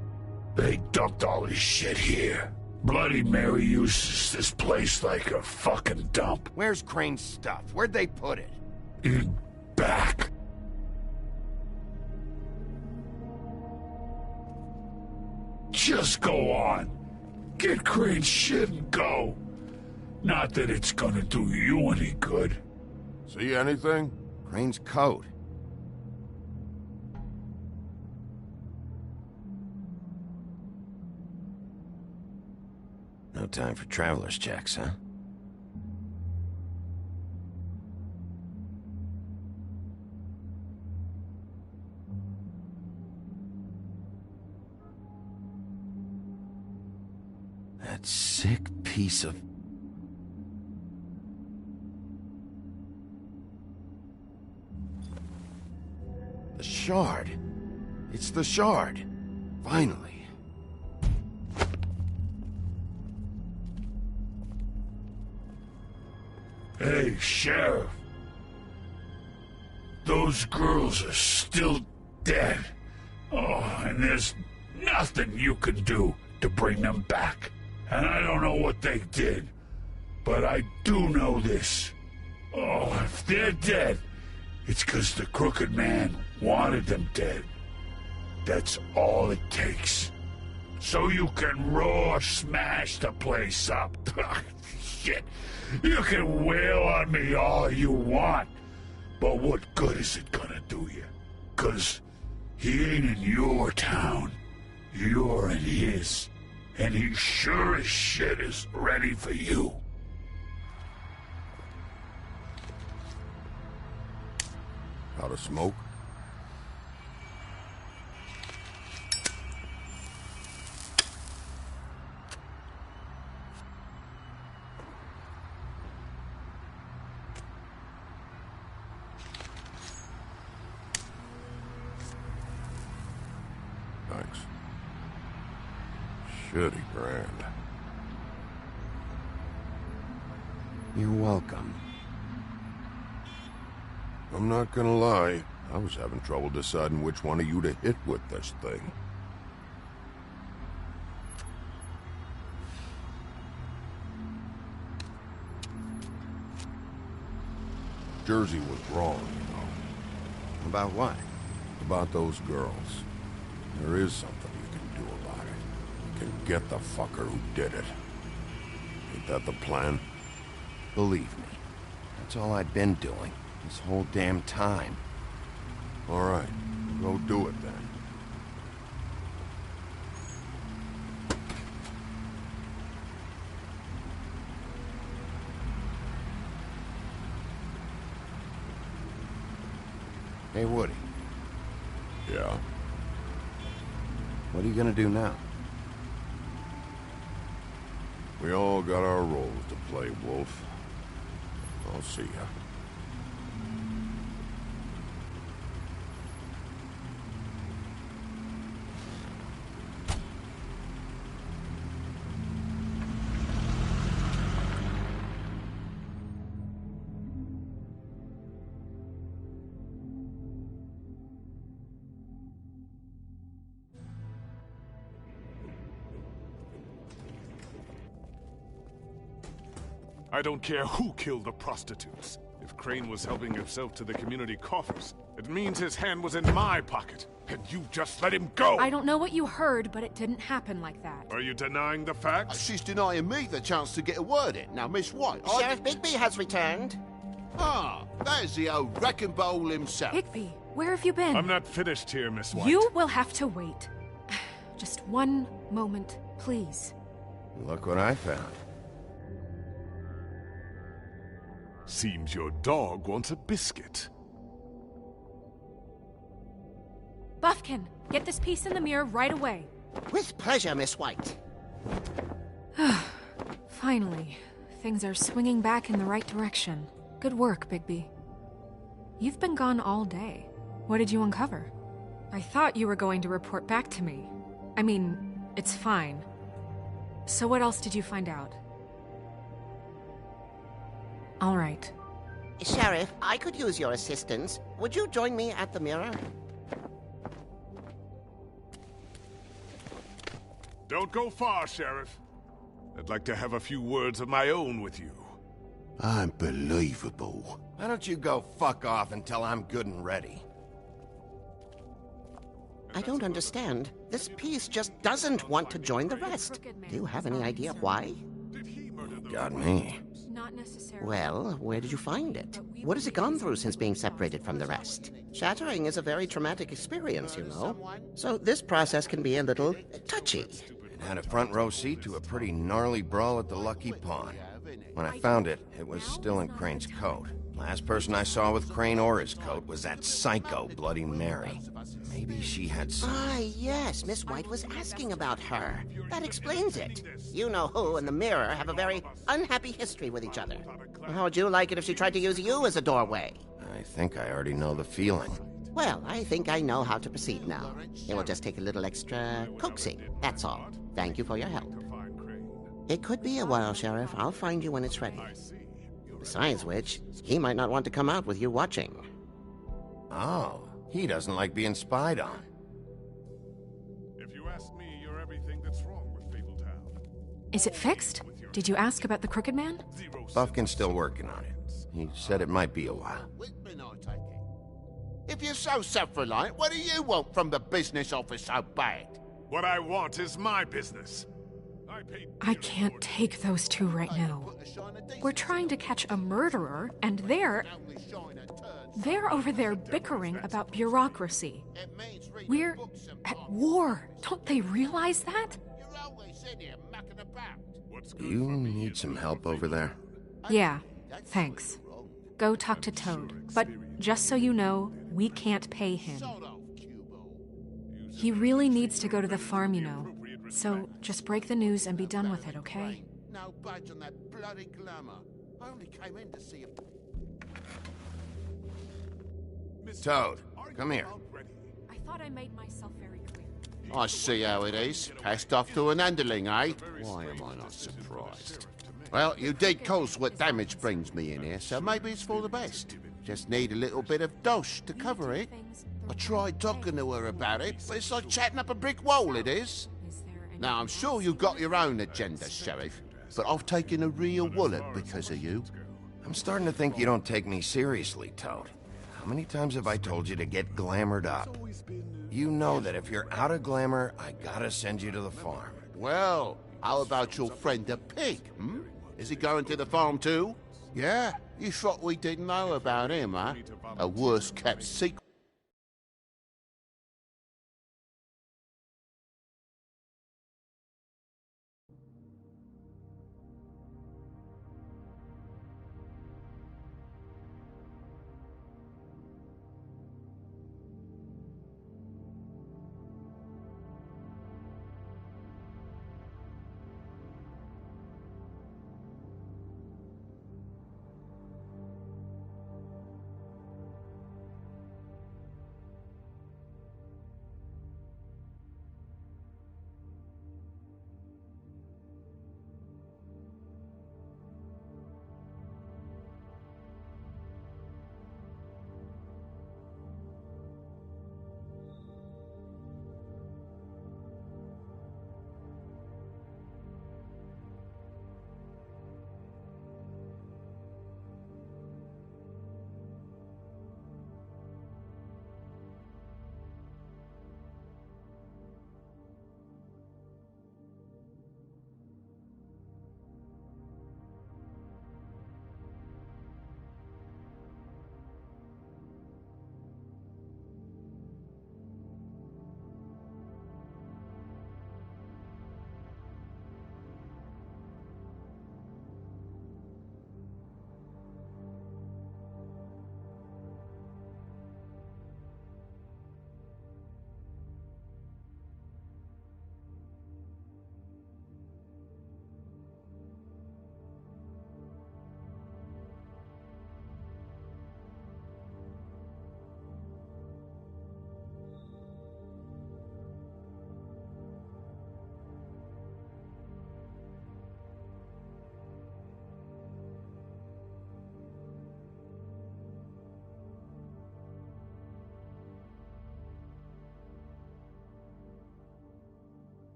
S14: They dumped all his shit here. Bloody Mary uses this place like a fucking dump.
S1: Where's Crane's stuff? Where'd they put it?
S14: In back. Just go on. Get Crane's shit and go. Not that it's gonna do you any good.
S11: See anything?
S1: Crane's coat. No time for traveler's checks, huh? That sick piece of... The shard. It's the shard. Finally.
S14: Hey, Sheriff. Those girls are still dead. Oh, and there's nothing you can do to bring them back. And I don't know what they did, but I do know this. Oh, if they're dead, it's 'cause the Crooked Man wanted them dead. That's all it takes. So you can roar smash the place up. Shit. You can wail on me all you want, but what good is it gonna do you? 'Cause he ain't in your town. You're in his. And he sure as shit is ready for you.
S11: Out of smoke? Thanks. Shitty brand.
S1: You're welcome.
S11: I'm not gonna lie. I was having trouble deciding which one of you to hit with this thing. Jersey was wrong, you know.
S1: About what?
S11: About those girls. There is something you can do about it. You can get the fucker who did it. Ain't that the plan?
S1: Believe me, that's all I've been doing this whole damn time.
S11: All right, go do it then.
S1: Hey, Woody.
S11: Yeah?
S1: What are you gonna do now?
S11: We all got our roles to play, Wolf. I'll see ya.
S15: I don't care who killed the prostitutes. If Crane was helping himself to the community coffers, it means his hand was in my pocket, and you just let him go!
S7: I don't know what you heard, but it didn't happen like that.
S15: Are you denying the facts?
S2: She's denying me the chance to get a word in. Now, Miss White,
S16: Sheriff Bigby has returned.
S2: Ah, there's the old wrecking bowl himself.
S7: Bigby, where have you been?
S15: I'm not finished here, Miss White.
S7: You will have to wait. Just one moment, please.
S1: Look what I found.
S15: Seems your dog wants a biscuit.
S7: Buffkin, get this piece in the mirror right away.
S16: With pleasure, Miss White.
S7: Finally, things are swinging back in the right direction. Good work, Bigby. You've been gone all day. What did you uncover? I thought you were going to report back to me. I mean, it's fine. So what else did you find out? All right.
S16: Sheriff, I could use your assistance. Would you join me at the mirror?
S15: Don't go far, Sheriff. I'd like to have a few words of my own with you.
S2: Unbelievable.
S1: Why don't you go fuck off until I'm good and ready?
S16: I don't understand. This piece just doesn't want to join the rest. Do you have any idea why?
S1: Got me.
S7: Not necessarily.
S16: Well, where did you find it? What has it gone through since being separated from the rest? Shattering is a very traumatic experience, you know. So this process can be a little touchy.
S1: It had a front row seat to a pretty gnarly brawl at the Lucky Pond. When I found it, it was still in Crane's coat. Last person I saw with Crane or his coat was that psycho Bloody Mary. Maybe she had some...
S16: Ah, yes, Miss White was asking about her. That explains it. You know who and the mirror have a very unhappy history with each other. How would you like it if she tried to use you as a doorway?
S1: I think I already know the feeling.
S16: Well, I think I know how to proceed now. It will just take a little extra coaxing, that's all. Thank you for your help. It could be a while, Sheriff. I'll find you when it's ready. Besides which, he might not want to come out with you watching.
S1: Oh, he doesn't like being spied on.
S15: If you ask me, you're everything that's wrong with Fabletown.
S7: Is it fixed? Did you ask about the Crooked Man?
S1: Buffkin's still working on it. He said it might be a while.
S2: If you're so self-reliant, what do you want from the business office so bad?
S15: What I want is my business.
S7: I can't take those two right now. We're trying to catch a murderer, and they're over there bickering about bureaucracy. We're at war. Don't they realize that?
S1: You need some help over there?
S7: Yeah, thanks. Go talk to Toad. But just so you know, we can't pay him. He really needs to go to the farm, you know. So just break the news and be done with it, okay?
S2: No budge on that bloody glamour. I only came in to see a...
S1: Toad, come here.
S7: I thought I made myself very clear.
S2: I see how it is. Passed off to an underling, eh? Why am I not surprised? Well, you did cause what damage brings me in here, so maybe it's for the best. Just need a little bit of dosh to cover it. I tried talking to her about it, but it's like chatting up a brick wall, it is. Now, I'm sure you've got your own agenda, Sheriff, but I've taken a real wallet because of you.
S1: I'm starting to think you don't take me seriously, Toad. How many times have I told you to get glamored up? You know that if you're out of glamour, I gotta send you to the farm.
S2: Well, how about your friend the pig, hmm? Is he going to the farm too? Yeah? You thought we didn't know about him, huh? A worst-kept secret.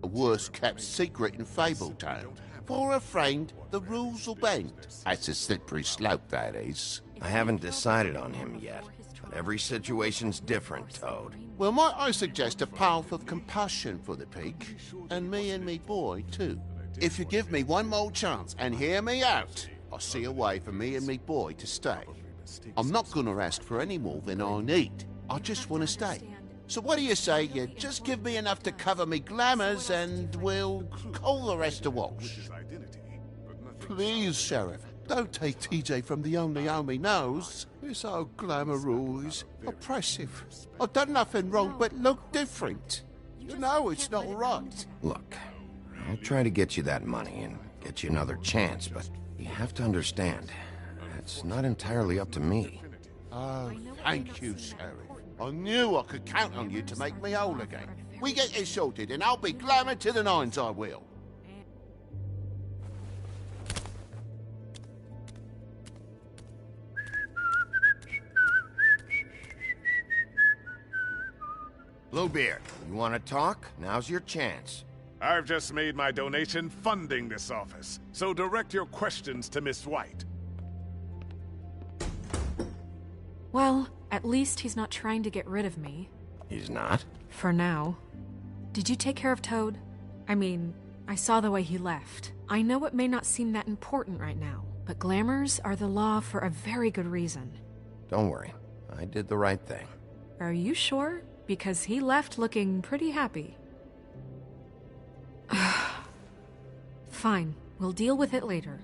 S2: A worst-kept secret in Fabletown. For a friend, the rules will bend. That's a slippery slope, that is.
S1: I haven't decided on him yet, but every situation's different, Toad.
S2: Well, might I suggest a path of compassion for the pig? And me boy, too. If you give me one more chance and hear me out, I'll see a way for me and me boy to stay. I'm not gonna ask for any more than I need. I just want to stay. So what do you say you just give me enough to cover me glamours and we'll call the rest a wash? Please, Sheriff, don't take TJ from the only home he knows. This old glamour rule is oppressive. I've done nothing wrong but look different. You know it's not right.
S1: Look, I'll try to get you that money and get you another chance, but you have to understand, it's not entirely up to me.
S2: Oh, thank you, Sheriff. I knew I could count on you to make me whole again. We get it sorted and I'll be glamour to the nines, I will.
S1: Bluebeard, you want to talk? Now's your chance.
S15: I've just made my donation funding this office, so direct your questions to Miss White.
S7: Well, at least he's not trying to get rid of me.
S1: He's not?
S7: For now. Did you take care of Toad? I mean, I saw the way he left. I know it may not seem that important right now, but glamours are the law for a very good reason.
S1: Don't worry. I did the right thing.
S7: Are you sure? Because he left looking pretty happy. Fine, we'll deal with it later.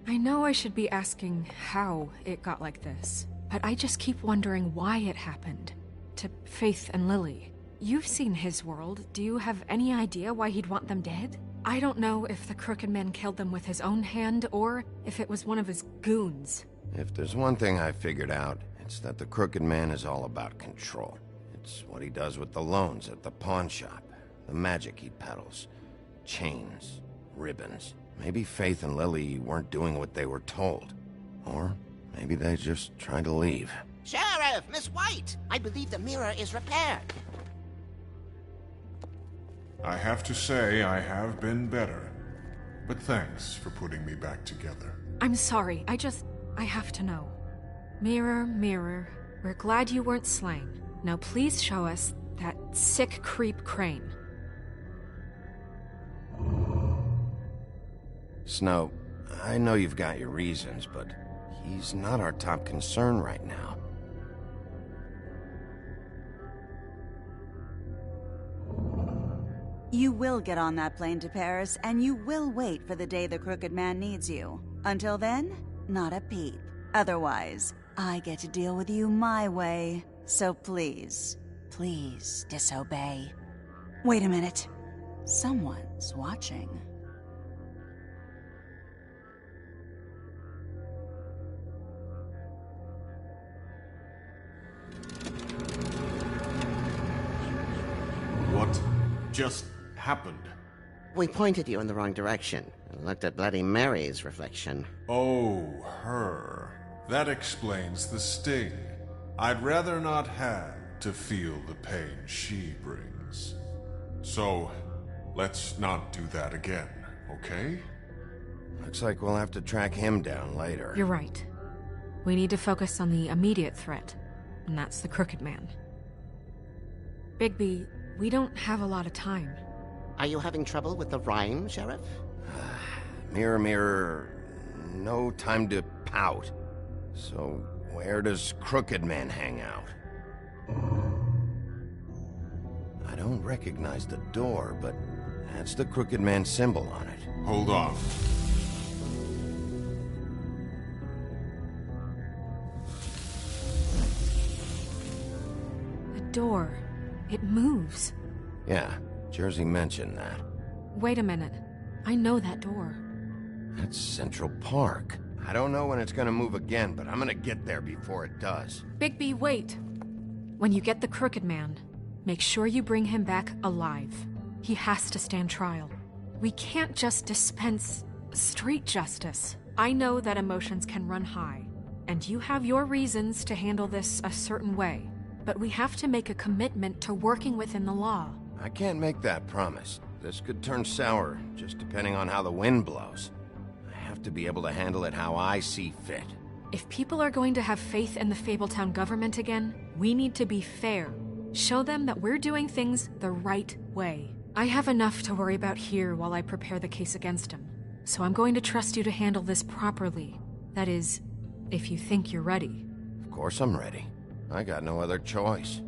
S7: I know I should be asking how it got like this, but I just keep wondering why it happened. To Faith and Lily. You've seen his world. Do you have any idea why he'd want them dead? I don't know if the Crooked Man killed them with his own hand or if it was one of his goons.
S1: If there's one thing I figured out, it's that the Crooked Man is all about control. It's what he does with the loans at the pawn shop, the magic he peddles, chains, ribbons. Maybe Faith and Lily weren't doing what they were told. Or maybe they just tried to leave.
S16: Sheriff, Miss White! I believe the mirror is repaired.
S11: I have to say I have been better. But thanks for putting me back together.
S7: I'm sorry, I have to know. Mirror, mirror, we're glad you weren't slain. Now please show us that sick creep Crane.
S1: Snow, I know you've got your reasons, but he's not our top concern right now.
S17: You will get on that plane to Paris, and you will wait for the day the Crooked Man needs you. Until then, not a peep. Otherwise, I get to deal with you my way. So please, please disobey. Wait a minute. Someone's watching.
S15: What just happened?
S16: We pointed you in the wrong direction and looked at Bloody Mary's reflection.
S11: Oh, her. That explains the sting. I'd rather not have to feel the pain she brings. So, let's not do that again, okay?
S1: Looks like we'll have to track him down later.
S7: You're right. We need to focus on the immediate threat, and that's the Crooked Man. Bigby, we don't have a lot of time.
S16: Are you having trouble with the rhyme, Sheriff?
S1: Mirror, mirror, no time to pout. So, where does Crooked Man hang out? I don't recognize the door, but that's the Crooked Man symbol on it.
S11: Hold on.
S7: The door. It moves.
S1: Yeah, Jersey mentioned that.
S7: Wait a minute. I know that door.
S1: That's Central Park. I don't know when it's gonna move again, but I'm gonna get there before it does.
S7: Bigby, wait! When you get the Crooked Man, make sure you bring him back alive. He has to stand trial. We can't just dispense street justice. I know that emotions can run high, and you have your reasons to handle this a certain way, but we have to make a commitment to working within the law.
S1: I can't make that promise. This could turn sour, just depending on how the wind blows. I have to be able to handle it how I see fit.
S7: If people are going to have faith in the Fabletown government again, we need to be fair. Show them that we're doing things the right way. I have enough to worry about here while I prepare the case against him. So I'm going to trust you to handle this properly. That is, if you think you're ready.
S1: Of course I'm ready. I got no other choice.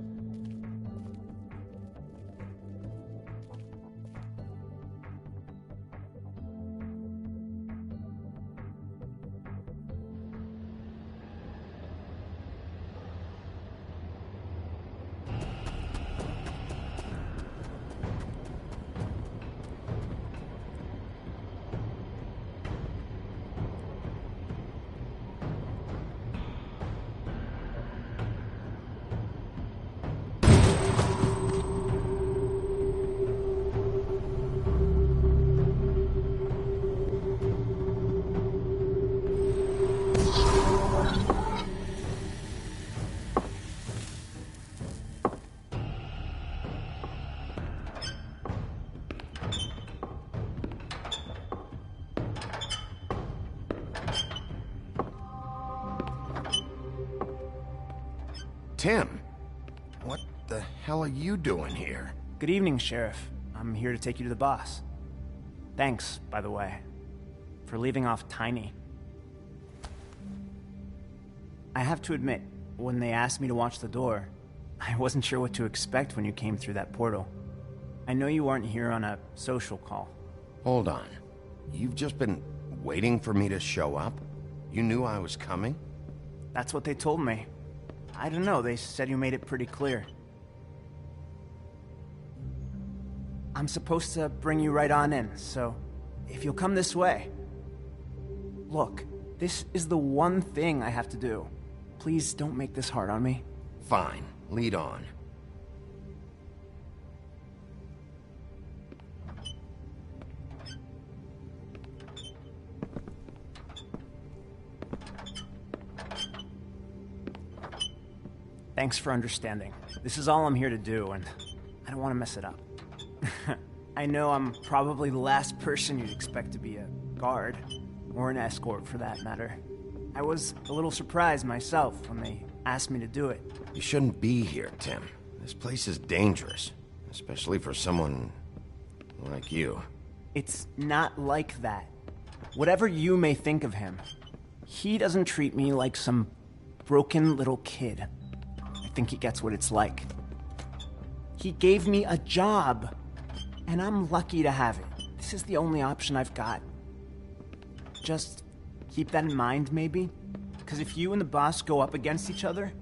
S1: Tim, what the hell are you doing here?
S18: Good evening, Sheriff. I'm here to take you to the boss. Thanks, by the way, for leaving off Tiny. I have to admit, when they asked me to watch the door, I wasn't sure what to expect when you came through that portal. I know you weren't here on a social call.
S1: Hold on. You've just been waiting for me to show up? You knew I was coming?
S18: That's what they told me. I don't know, they said you made it pretty clear. I'm supposed to bring you right on in, so if you'll come this way. Look, this is the one thing I have to do. Please don't make this hard on me.
S1: Fine, lead on.
S18: Thanks for understanding. This is all I'm here to do, and I don't want to mess it up. I know I'm probably the last person you'd expect to be a guard, or an escort for that matter. I was a little surprised myself when they asked me to do it.
S1: You shouldn't be here, Tim. This place is dangerous, especially for someone like you.
S18: It's not like that. Whatever you may think of him, he doesn't treat me like some broken little kid. I think he gets what it's like. He gave me a job, and I'm lucky to have it. This is the only option I've got. Just keep that in mind, maybe? Because if you and the boss go up against each other,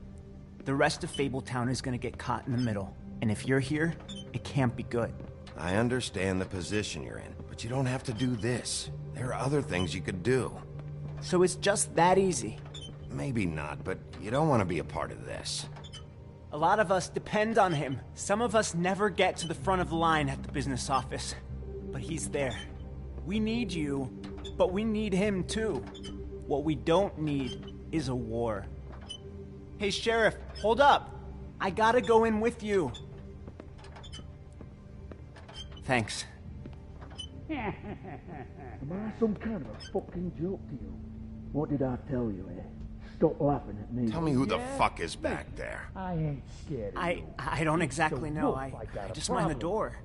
S18: the rest of Fabletown is gonna get caught in the middle. And if you're here, it can't be good.
S1: I understand the position you're in, but you don't have to do this. There are other things you could do.
S18: So it's just that easy?
S1: Maybe not, but you don't want to be a part of this.
S18: A lot of us depend on him. Some of us never get to the front of the line at the business office. But he's there. We need you, but we need him too. What we don't need is a war. Hey, Sheriff, hold up. I gotta go in with you. Thanks.
S19: Am I some kind of a fucking joke to you? What did I tell you, eh? Stop laughing at me.
S1: Tell me who the fuck is back there.
S19: I ain't scared of you.
S18: I don't exactly know. I just mind the door.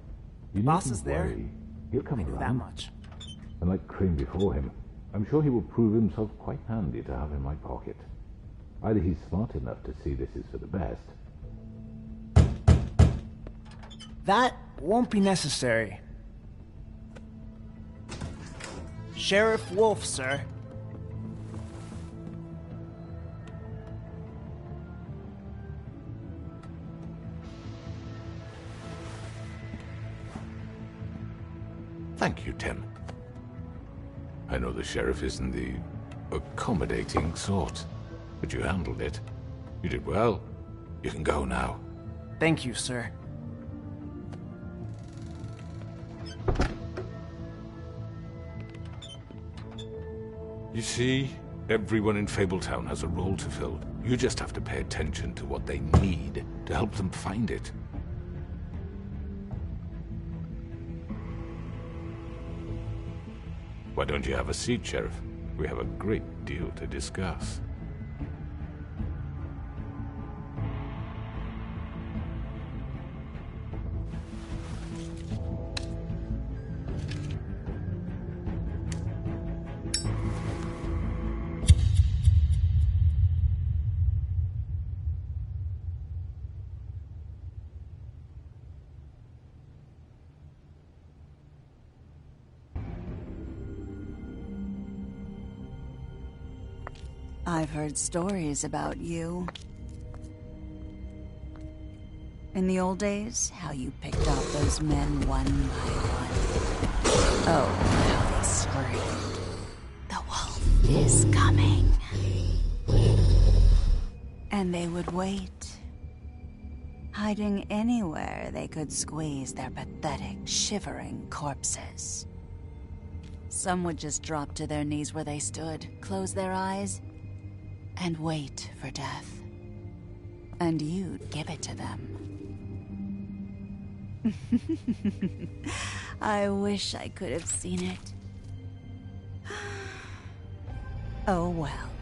S18: The boss is there.
S20: He'll come
S18: I know
S20: around.
S18: that much.
S20: And like Crane before him, I'm sure he will prove himself quite handy to have in my pocket. Either he's smart enough to see this is for the best.
S18: That won't be necessary. Sheriff Wolf, sir.
S20: Thank you, Tim. I know the sheriff isn't the accommodating sort, but you handled it. You did well. You can go now.
S18: Thank you, sir.
S20: You see, everyone in Fabletown has a role to fill. You just have to pay attention to what they need to help them find it. Why don't you have a seat, Sheriff? We have a great deal to discuss.
S17: I've heard stories about you. In the old days, how you picked off those men one by one. Oh, how they screamed. The wolf is coming. And they would wait, hiding anywhere they could squeeze their pathetic, shivering corpses. Some would just drop to their knees where they stood, close their eyes, and wait for death. And you'd give it to them. I wish I could have seen it. Oh well.